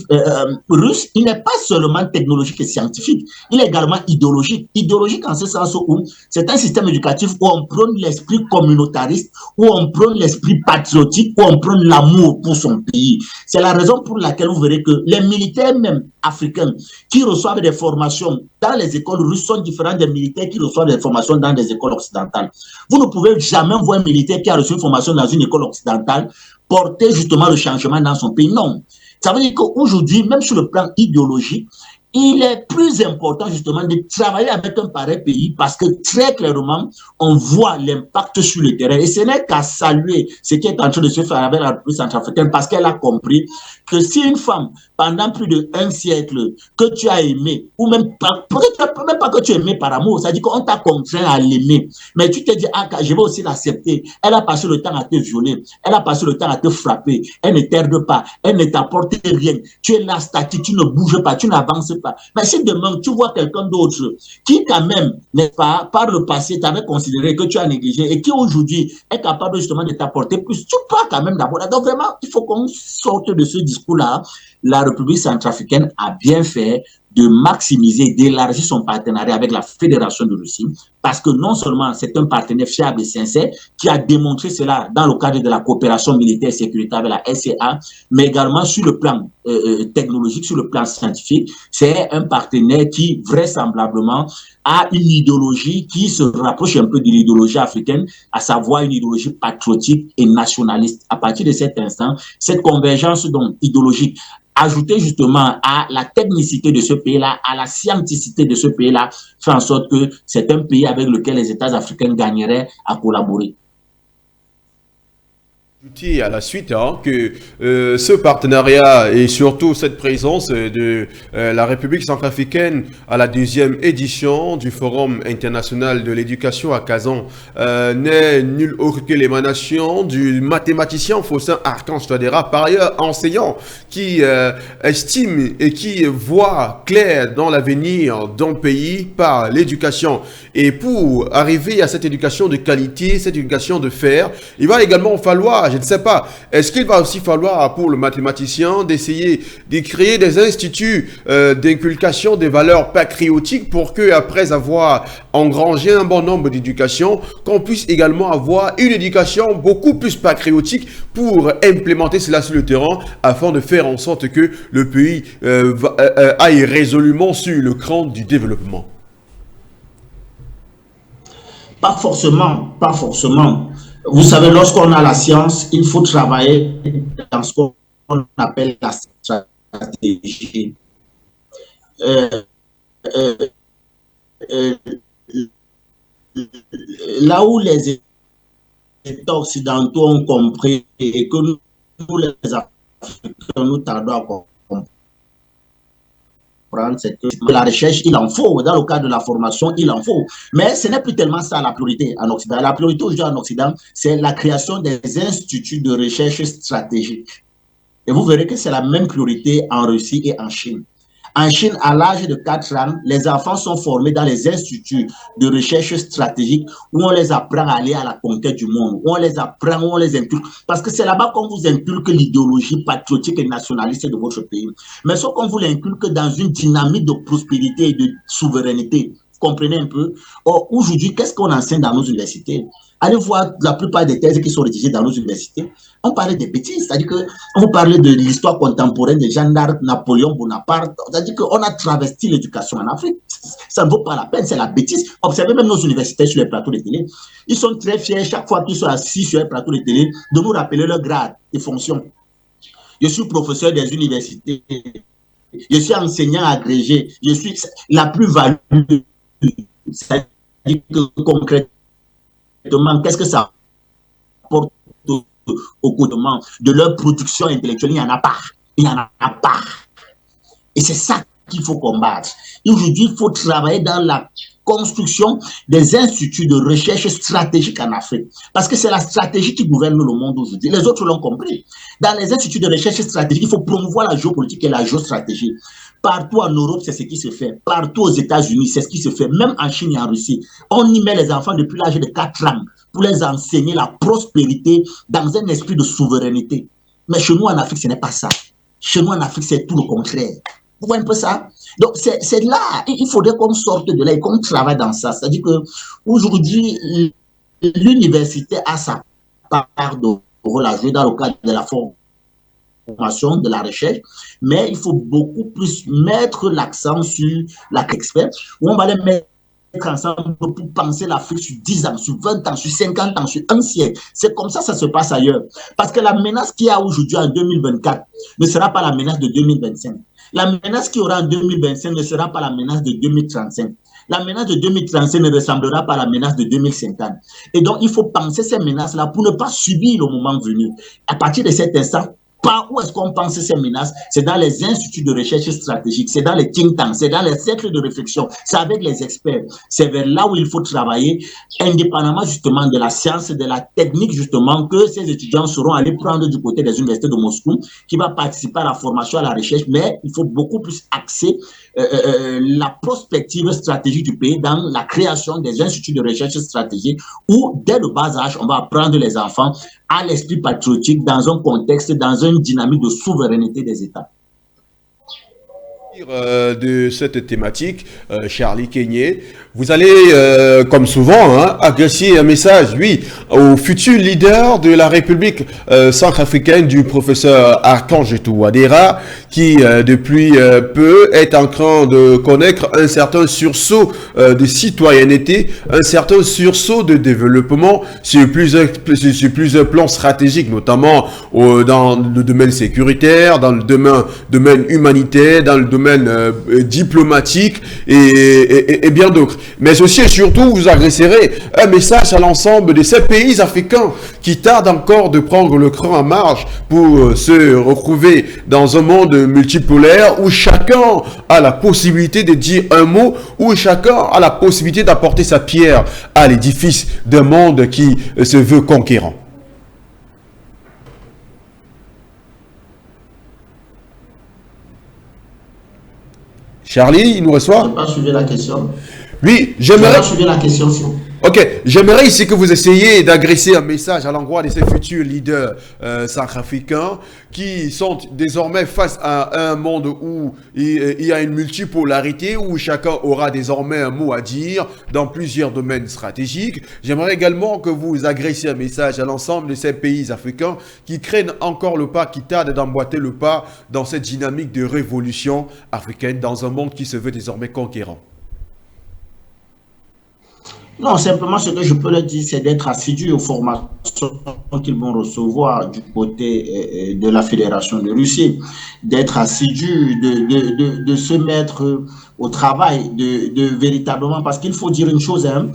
russe, il n'est pas seulement technologique et scientifique, il est également idéologique. Idéologique en ce sens où c'est un système éducatif où on prône l'esprit communautariste, où on prône l'esprit patriotique, où on prône l'amour pour son pays. C'est la raison pour laquelle vous verrez que les militaires même africains qui reçoivent des formations dans les écoles russes sont différents des militaires qui reçoivent des formations dans des écoles occidentales. Vous ne pouvez jamais voir un militaire qui a reçu une formation dans une école occidentale porter justement le changement dans son pays. Non. Ça veut dire qu'aujourd'hui, même sur le plan idéologique, il est plus important justement de travailler avec un pareil pays parce que très clairement, on voit l'impact sur le terrain. Et ce n'est qu'à saluer ce qui est en train de se faire avec la République centrafricaine parce qu'elle a compris que si une femme, pendant plus d'un siècle, que tu as aimé, ou même pas, peut-être même pas que tu as aimé par amour, c'est-à-dire qu'on t'a contraint à l'aimer, mais tu te dis, ah, je vais aussi l'accepter. Elle a passé le temps à te violer, elle a passé le temps à te frapper, elle ne t'aide pas, elle ne t'apporte rien. Tu es là, statique, tu ne bouges pas, tu n'avances pas. Mais si demain, tu vois quelqu'un d'autre qui, quand même, n'est pas, par le passé, t'avait considéré que tu as négligé et qui, aujourd'hui, est capable justement de t'apporter plus, tu peux quand même d'abord. Donc, vraiment, il faut qu'on sorte de ce discours-là. La République centrafricaine a bien fait de maximiser, d'élargir son partenariat avec la Fédération de Russie, parce que non seulement c'est un partenaire fiable et sincère qui a démontré cela dans le cadre de la coopération militaire et sécuritaire avec la SCA, mais également sur le plan technologique, sur le plan scientifique, c'est un partenaire qui vraisemblablement a une idéologie qui se rapproche un peu de l'idéologie africaine, à savoir une idéologie patriotique et nationaliste. À partir de cet instant, cette convergence donc idéologique ajouter justement à la technicité de ce pays-là, à la scientificité de ce pays-là, fait en sorte que c'est un pays avec lequel les États africains gagneraient à collaborer. À la suite que ce partenariat et surtout cette présence de la République centrafricaine à la 2e édition du Forum international de l'éducation à Kazan n'est nul autre que l'émanation du mathématicien Faustin Archange Touadéra, par ailleurs enseignant, qui estime et qui voit clair dans l'avenir d'un pays par l'éducation. Et pour arriver à cette éducation de qualité, cette éducation de fer, il va également falloir je ne sais pas. Est-ce qu'il va aussi falloir pour le mathématicien d'essayer de créer des instituts d'inculcation des valeurs patriotiques pour que, après avoir engrangé un bon nombre d'éducations, qu'on puisse également avoir une éducation beaucoup plus patriotique pour implémenter cela sur le terrain afin de faire en sorte que le pays aille résolument sur le cran du développement? Pas forcément, pas forcément. Vous savez, lorsqu'on a la science, il faut travailler dans ce qu'on appelle la stratégie. Là où les États occidentaux ont compris et que nous les Africains, nous tardons à comprendre, c'est que la recherche, il en faut. Dans le cadre de la formation, il en faut. Mais ce n'est plus tellement ça la priorité en Occident. La priorité aujourd'hui en Occident, c'est la création des instituts de recherche stratégique. Et vous verrez que c'est la même priorité en Russie et en Chine. En Chine, à l'âge de 4 ans, les enfants sont formés dans les instituts de recherche stratégique où on les apprend à aller à la conquête du monde, où on les apprend, où on les inculque. Parce que c'est là-bas qu'on vous inculque l'idéologie patriotique et nationaliste de votre pays. Mais sauf qu'on vous l'inculque dans une dynamique de prospérité et de souveraineté. Vous comprenez un peu? Or, aujourd'hui, qu'est-ce qu'on enseigne dans nos universités? Allez voir la plupart des thèses qui sont rédigées dans nos universités. On parlait des bêtises, c'est-à-dire qu'on vous parlait de l'histoire contemporaine de Jeanne d'Arc, Napoléon Bonaparte, c'est-à-dire qu'on a travesti l'éducation en Afrique. Ça ne vaut pas la peine, c'est la bêtise. Observez même nos universités sur les plateaux de télé. Ils sont très fiers, chaque fois qu'ils sont assis sur les plateaux de télé, de nous rappeler leur grade et fonction. Je suis professeur des universités, je suis enseignant agrégé, je suis la plus-value. C'est-à-dire que concrètement, qu'est-ce que ça apporte au gouvernement de leur production intellectuelle? Il n'y en a pas. Il n'y en a pas. Et c'est ça qu'il faut combattre. Et aujourd'hui, il faut travailler dans la construction des instituts de recherche stratégique en Afrique. Parce que c'est la stratégie qui gouverne le monde aujourd'hui. Les autres l'ont compris. Dans les instituts de recherche stratégique, il faut promouvoir la géopolitique et la géostratégie. Partout en Europe, c'est ce qui se fait. Partout aux États-Unis, c'est ce qui se fait. Même en Chine et en Russie. On y met les enfants depuis l'âge de 4 ans pour les enseigner la prospérité dans un esprit de souveraineté. Mais chez nous en Afrique, ce n'est pas ça. Chez nous en Afrique, c'est tout le contraire. Vous voyez un peu ça? Donc, c'est là, il faudrait qu'on sorte de là et qu'on travaille dans ça. C'est-à-dire qu'aujourd'hui, l'université a sa part de rôle à jouer dans le cadre de la formation, de la recherche, mais il faut beaucoup plus mettre l'accent sur l'expert, où on va les mettre ensemble pour penser l'Afrique sur 10 ans, sur 20 ans, sur 50 ans, sur un siècle. C'est comme ça se passe ailleurs. Parce que la menace qu'il y a aujourd'hui en 2024 ne sera pas la menace de 2025. La menace qu'il y aura en 2025 ne sera pas la menace de 2035. La menace de 2035 ne ressemblera pas à la menace de 2050. Et donc, il faut penser ces menaces-là pour ne pas subir le moment venu. À partir de cet instant, par où est-ce qu'on pense ces menaces? C'est dans les instituts de recherche stratégique, c'est dans les think tanks, c'est dans les cercles de réflexion, c'est avec les experts. C'est vers là où il faut travailler, indépendamment justement de la science, de la technique justement, que ces étudiants seront allés prendre du côté des universités de Moscou, qui va participer à la formation, à la recherche, mais il faut beaucoup plus axer la prospective stratégique du pays dans la création des instituts de recherche stratégique où, dès le bas âge, on va apprendre les enfants à l'esprit patriotique dans un contexte, dans une dynamique de souveraineté des États. De cette thématique, Charlie Kenyé, vous allez, comme souvent, adresser un message, oui, au futur leader de la République centrafricaine du professeur Archange Touadéra, qui depuis peu est en train de connaître un certain sursaut de citoyenneté, un certain sursaut de développement sur plusieurs plans stratégiques, notamment dans le domaine sécuritaire, dans le domaine humanitaire, dans le domaine diplomatique et bien d'autres. Mais aussi et surtout, vous adresserez un message à l'ensemble de ces pays africains qui tardent encore de prendre le cran en marche pour se retrouver dans un monde multipolaire où chacun a la possibilité de dire un mot, où chacun a la possibilité d'apporter sa pierre à l'édifice d'un monde qui se veut conquérant. Charlie, il nous reçoit? Je n'ai pas suivi la question. Oui, j'aimerais... Je n'ai pas suivi la question. Ok, j'aimerais ici que vous essayiez d'agresser un message à l'endroit de ces futurs leaders centrafricains qui sont désormais face à un monde où il y a une multipolarité, où chacun aura désormais un mot à dire dans plusieurs domaines stratégiques. J'aimerais également que vous agressiez un message à l'ensemble de ces pays africains qui craignent encore le pas, qui tardent d'emboîter le pas dans cette dynamique de révolution africaine dans un monde qui se veut désormais conquérant. Non, simplement ce que je peux leur dire, c'est d'être assidus aux formations qu'ils vont recevoir du côté de la Fédération de Russie, d'être assidus, de se mettre au travail, de véritablement, parce qu'il faut dire une chose, hein,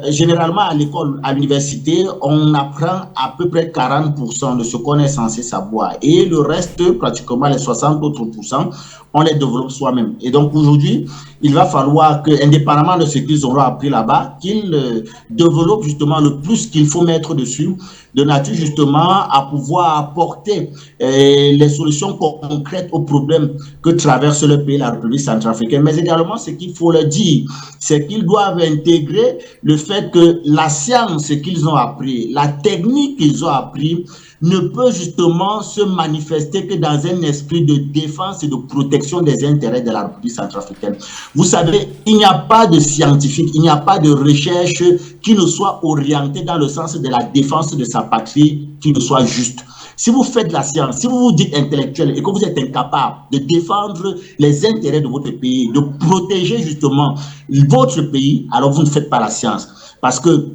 généralement à l'école, à l'université, on apprend à peu près 40% de ce qu'on est censé savoir et le reste, pratiquement les 60 autres pourcents, on les développe soi-même. Et donc aujourd'hui, il va falloir que, indépendamment de ce qu'ils auront appris là-bas, qu'ils développent justement le plus qu'il faut mettre dessus, de nature justement à pouvoir apporter les solutions concrètes aux problèmes que traverse le pays, la République centrafricaine. Mais également, ce qu'il faut leur dire, c'est qu'ils doivent intégrer le fait que la science qu'ils ont appris, la technique qu'ils ont appris, ne peut justement se manifester que dans un esprit de défense et de protection des intérêts de la République centrafricaine. Vous savez, il n'y a pas de scientifique, il n'y a pas de recherche qui ne soit orientée dans le sens de la défense de sa patrie, qui ne soit juste. Si vous faites de la science, si vous vous dites intellectuel et que vous êtes incapable de défendre les intérêts de votre pays, de protéger justement votre pays, alors vous ne faites pas la science. Parce que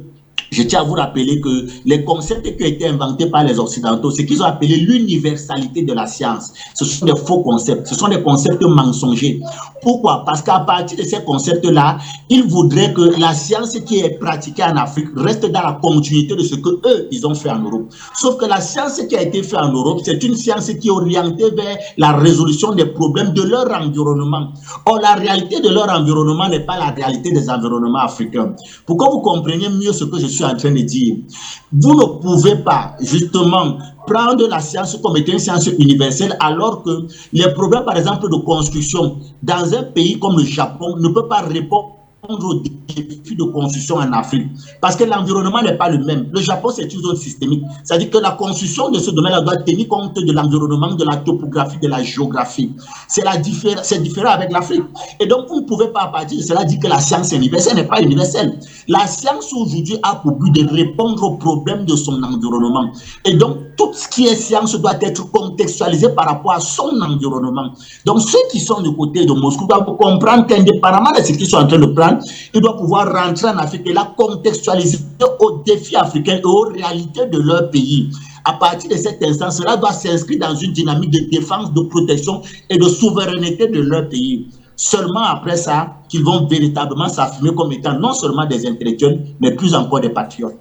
je tiens à vous rappeler que les concepts qui ont été inventés par les Occidentaux, c'est qu'ils ont appelé l'universalité de la science. Ce sont des faux concepts, ce sont des concepts mensongers. Pourquoi? Parce qu'à partir de ces concepts-là, ils voudraient que la science qui est pratiquée en Afrique reste dans la continuité de ce que eux, ils ont fait en Europe. Sauf que la science qui a été faite en Europe, c'est une science qui est orientée vers la résolution des problèmes de leur environnement. Or, la réalité de leur environnement n'est pas la réalité des environnements africains. Pour que vous compreniez mieux ce que je suis en train de dire, vous ne pouvez pas justement prendre la science comme étant une science universelle alors que les problèmes, par exemple, de construction dans un pays comme le Japon ne peut pas répondre aux défis de construction en Afrique parce que l'environnement n'est pas le même. Le Japon, c'est une zone systémique. C'est-à-dire que la construction de ce domaine doit tenir compte de l'environnement, de la topographie, de la géographie. C'est différent avec l'Afrique. Et donc, vous ne pouvez pas à partir de cela dire que la science est universelle. Elle n'est pas universelle. La science aujourd'hui a pour but de répondre aux problèmes de son environnement. Et donc, tout ce qui est science doit être contextualisé par rapport à son environnement. Donc, ceux qui sont du côté de Moscou doivent comprendre qu'indépendamment de ce qu'ils sont en train de prendre, ils doivent pouvoir rentrer en Afrique et la contextualiser aux défis africains et aux réalités de leur pays. À partir de cet instant, cela doit s'inscrire dans une dynamique de défense, de protection et de souveraineté de leur pays. Seulement après ça, qu'ils vont véritablement s'affirmer comme étant non seulement des intellectuels, mais plus encore des patriotes.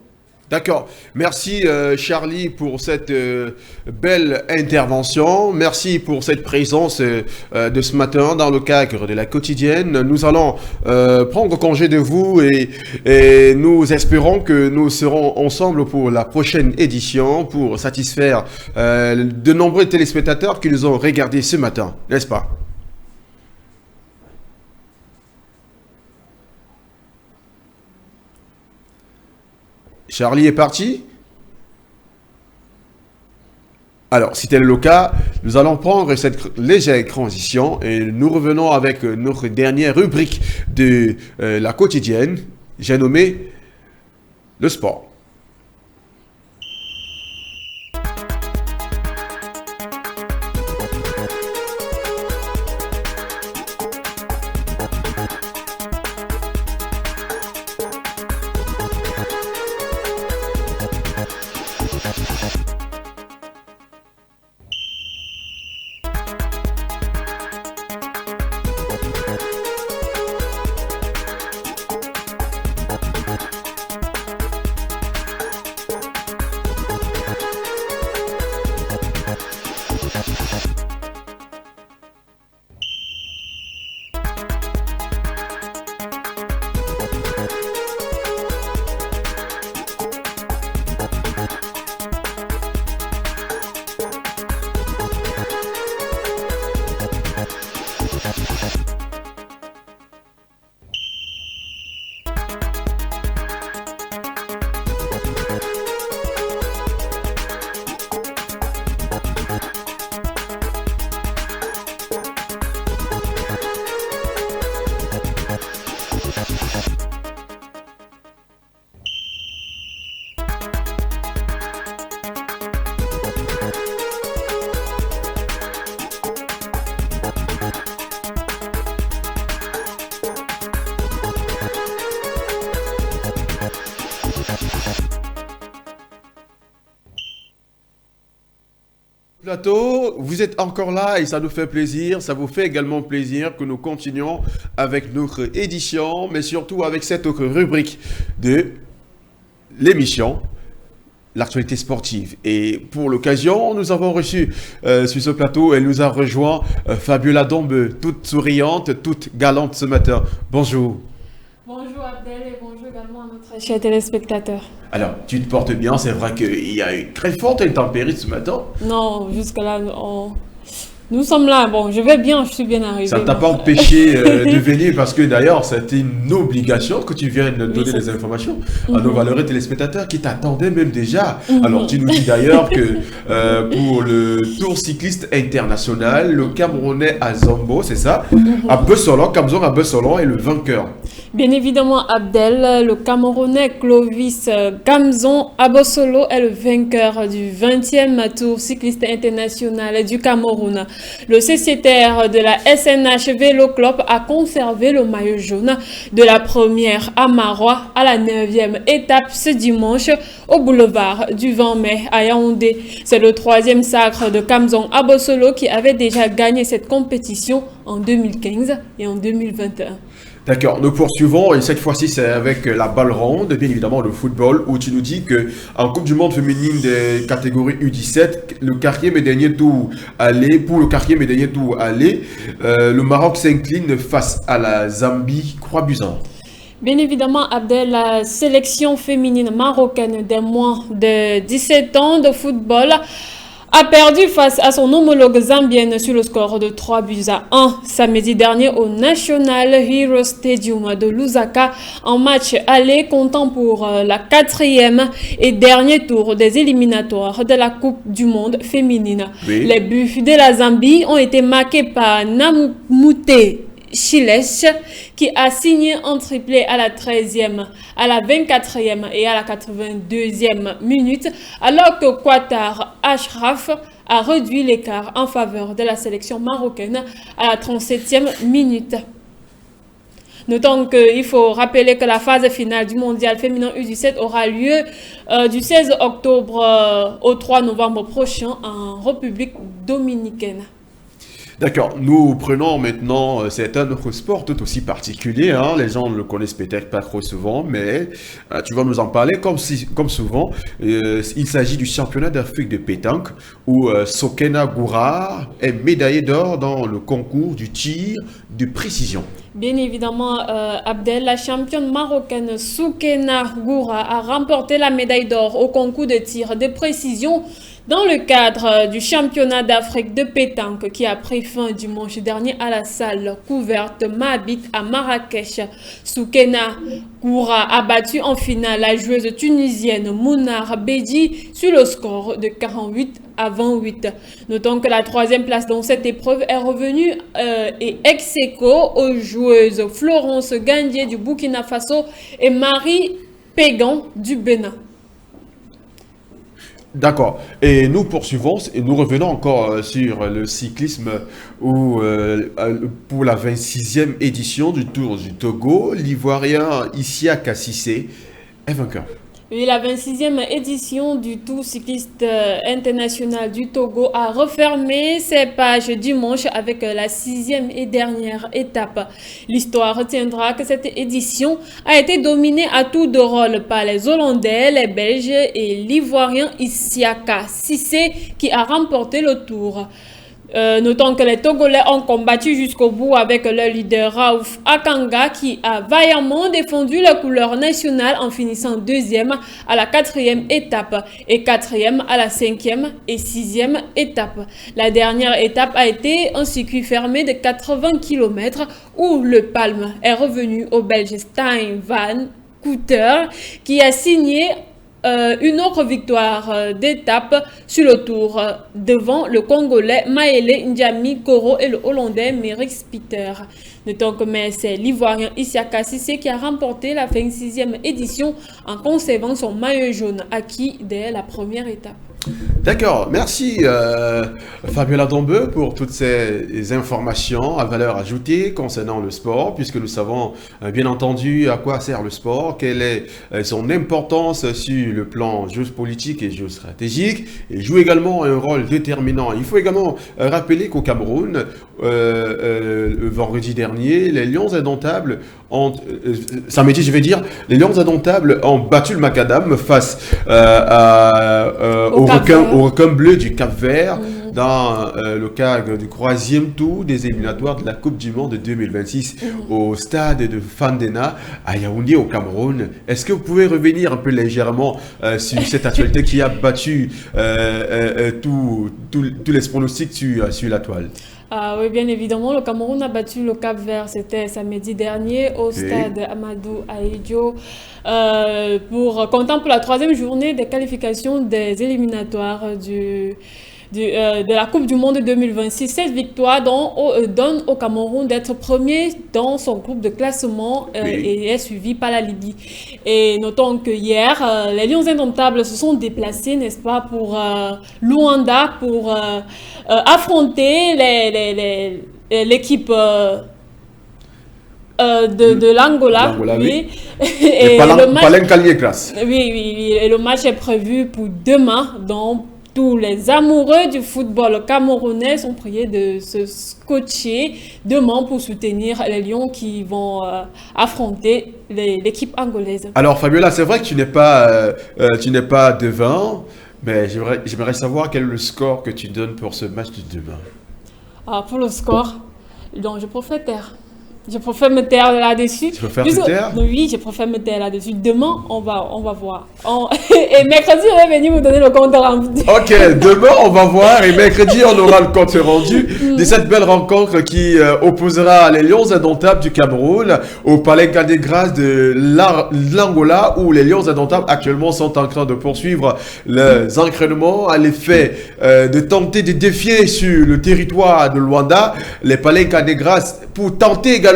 D'accord. Merci Charlie pour cette belle intervention. Merci pour cette présence de ce matin dans le cadre de la quotidienne. Nous allons prendre congé de vous et nous espérons que nous serons ensemble pour la prochaine édition pour satisfaire de nombreux téléspectateurs qui nous ont regardés ce matin, n'est-ce pas? Charlie est parti? Alors, si tel est le cas, nous allons prendre cette légère transition et nous revenons avec notre dernière rubrique de la quotidienne. J'ai nommé le sport. Plateau, vous êtes encore là et ça nous fait plaisir, ça vous fait également plaisir que nous continuions avec notre édition, mais surtout avec cette autre rubrique de l'émission, l'actualité sportive. Et pour l'occasion, nous avons reçu sur ce plateau, elle nous a rejoint Fabiola Dombe, toute souriante, toute galante ce matin. Bonjour. Bonjour Abdel et bonjour également à notre chers téléspectateurs. Alors, tu te portes bien, c'est vrai qu'il y a une très forte intempérie ce matin. Non, jusque-là, nous sommes là. Bon, je vais bien, je suis bien arrivé. Ça ne t'a pas empêché de venir parce que d'ailleurs, c'était une obligation que tu viennes donner des informations à nos valeureux téléspectateurs qui t'attendaient même déjà. Alors, tu nous dis d'ailleurs que pour le Tour cycliste international, le Camerounais Azombo, c'est ça, à Bessolon, Kamzong à Bessolon est le vainqueur. Bien évidemment, Abdel, le Camerounais Clovis Kamzon Abosolo est le vainqueur du 20e Tour cycliste international du Cameroun. Le céciataire de la SNH Vélo Club a conservé le maillot jaune de la première à Marois à la 9e étape ce dimanche au boulevard du 20 mai à Yaoundé. C'est le 3e sacre de Kamzon Abosolo qui avait déjà gagné cette compétition en 2015 et en 2021. D'accord, nous poursuivons et cette fois-ci c'est avec la balle ronde, bien évidemment le football, où tu nous dis que en Coupe du Monde féminine des catégories U17, le quatrième et dernier tour aller, pour le quatrième et dernier tour aller, le Maroc s'incline face à la Zambie, 3-1. Bien évidemment, Abdel, la sélection féminine marocaine des moins de 17 ans de football a perdu face à son homologue zambienne sur le score de 3-1 samedi dernier au National Hero Stadium de Lusaka en match aller comptant pour la 4e et dernier tour des éliminatoires de la Coupe du Monde féminine. Oui. Les buts de la Zambie ont été marqués par Namute Chiles qui a signé un triplé à la 13e, à la 24e et à la 82e minute, alors que Qatar Ashraf a réduit l'écart en faveur de la sélection marocaine à la 37e minute. Notons qu'il faut rappeler que la phase finale du mondial féminin U17 aura lieu du 16 octobre au 3 novembre prochain en République dominicaine. D'accord, nous prenons maintenant, c'est un autre sport tout aussi particulier, hein. Les gens ne le connaissent peut-être pas trop souvent, mais tu vas nous en parler comme souvent. Il s'agit du championnat d'Afrique de pétanque où Sokena Goura est médaillée d'or dans le concours du tir de précision. Bien évidemment, Abdel, la championne marocaine Soukena Goura a remporté la médaille d'or au concours de tir de précision dans le cadre du championnat d'Afrique de pétanque qui a pris fin dimanche dernier à la salle couverte Mabit à Marrakech. Soukena Goura a battu en finale la joueuse tunisienne Mounar Bedi sur le score de 48-28. Notons que la 3e place dans cette épreuve est revenue et ex aequo aux joueuses Florence Gandier du Burkina Faso et Marie Pégan du Bénin. D'accord. Et nous poursuivons et nous revenons encore sur le cyclisme où pour la 26e édition du Tour du Togo, l'Ivoirien Isiaka Cissé est vainqueur. Oui, la 26e édition du Tour cycliste international du Togo a refermé ses pages dimanche avec la 6e et dernière étape. L'histoire retiendra que cette édition a été dominée à tour de rôle par les Hollandais, les Belges et l'Ivoirien Isiaka Cissé qui a remporté le Tour. Notons que les Togolais ont combattu jusqu'au bout avec leur leader Raouf Akanga qui a vaillamment défendu la couleur nationale en finissant 2e à la 4e étape et 4e à la 5e et 6e étape. La dernière étape a été un circuit fermé de 80 km où le palme est revenu au Belge Stijn van Couter qui a signé une autre victoire d'étape sur le tour devant le Congolais Maëlé Ndiami Koro et le Hollandais Merix Peter. Notons que c'est l'Ivoirien Isiaka Cissé qui a remporté la 26e édition en conservant son maillot jaune acquis dès la première étape. D'accord, merci Fabiola Dombeu pour toutes ces informations à valeur ajoutée concernant le sport, puisque nous savons bien entendu à quoi sert le sport, quelle est son importance sur le plan géopolitique et géostratégique, et joue également un rôle déterminant. Il faut également rappeler qu'au Cameroun, le vendredi dernier, les Lions indomptables samedi, je vais dire, les Lions indomptables ont battu le Macadam face au requin bleu du Cap-Vert dans le cadre du 3e tour des éliminatoires de la Coupe du Monde de 2026 au stade de Fandena à Yaoundé au Cameroun. Est-ce que vous pouvez revenir un peu légèrement sur cette actualité qui a battu tous les pronostics sur la toile? Oui, bien évidemment, le Cameroun a battu le Cap-Vert, c'était samedi dernier au stade Amadou Ahidjo comptant pour la 3e journée des qualifications des éliminatoires de la Coupe du Monde 2026. Cette victoire donne au Cameroun d'être premier dans son groupe de classement et est suivi par la Libye. Et notons que hier, les Lions indomptables se sont déplacés, n'est-ce pas, pour Luanda, pour affronter l'équipe de l'Angola. Oui. Et le match est prévu pour demain, donc tous les amoureux du football camerounais sont priés de se scotcher demain pour soutenir les Lions qui vont affronter l'équipe angolaise. Alors Fabiola, c'est vrai que tu n'es pas devant, mais j'aimerais savoir quel est le score que tu donnes pour ce match de demain. Pour le score, donc je préfère taire. Je préfère me taire là-dessus. Tu préfères te taire? Oui, je préfère me taire là-dessus. Demain, on va voir. Et mercredi, on va venir vous donner le compte rendu. Ok, demain, on va voir. Et mercredi, on aura le compte rendu de cette belle rencontre qui opposera les Lions indomptables du Cameroun au Palais des Grâces de l'Angola, où les Lions indomptables actuellement sont en train de poursuivre les entraînements à l'effet de tenter de défier sur le territoire de Luanda les Palais des Grâces pour tenter également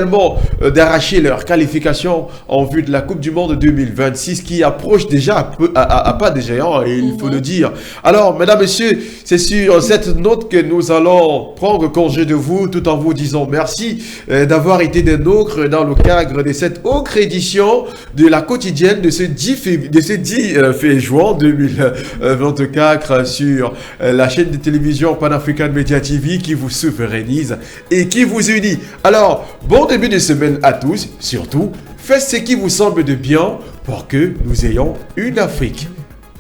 d'arracher leur qualification en vue de la Coupe du Monde 2026 qui approche déjà à pas de géant, et il faut le dire. Alors, mesdames, messieurs, c'est sur cette note que nous allons prendre congé de vous tout en vous disant merci d'avoir été des nôtres dans le cadre de cette autre édition de la quotidienne de ce 10 juin 2024 sur la chaîne de télévision Pan-African Media TV qui vous souverainise et qui vous unit. Alors, bon début de semaine à tous. Surtout, faites ce qui vous semble de bien pour que nous ayons une Afrique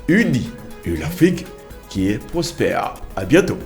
unie, une Afrique qui est prospère. À bientôt.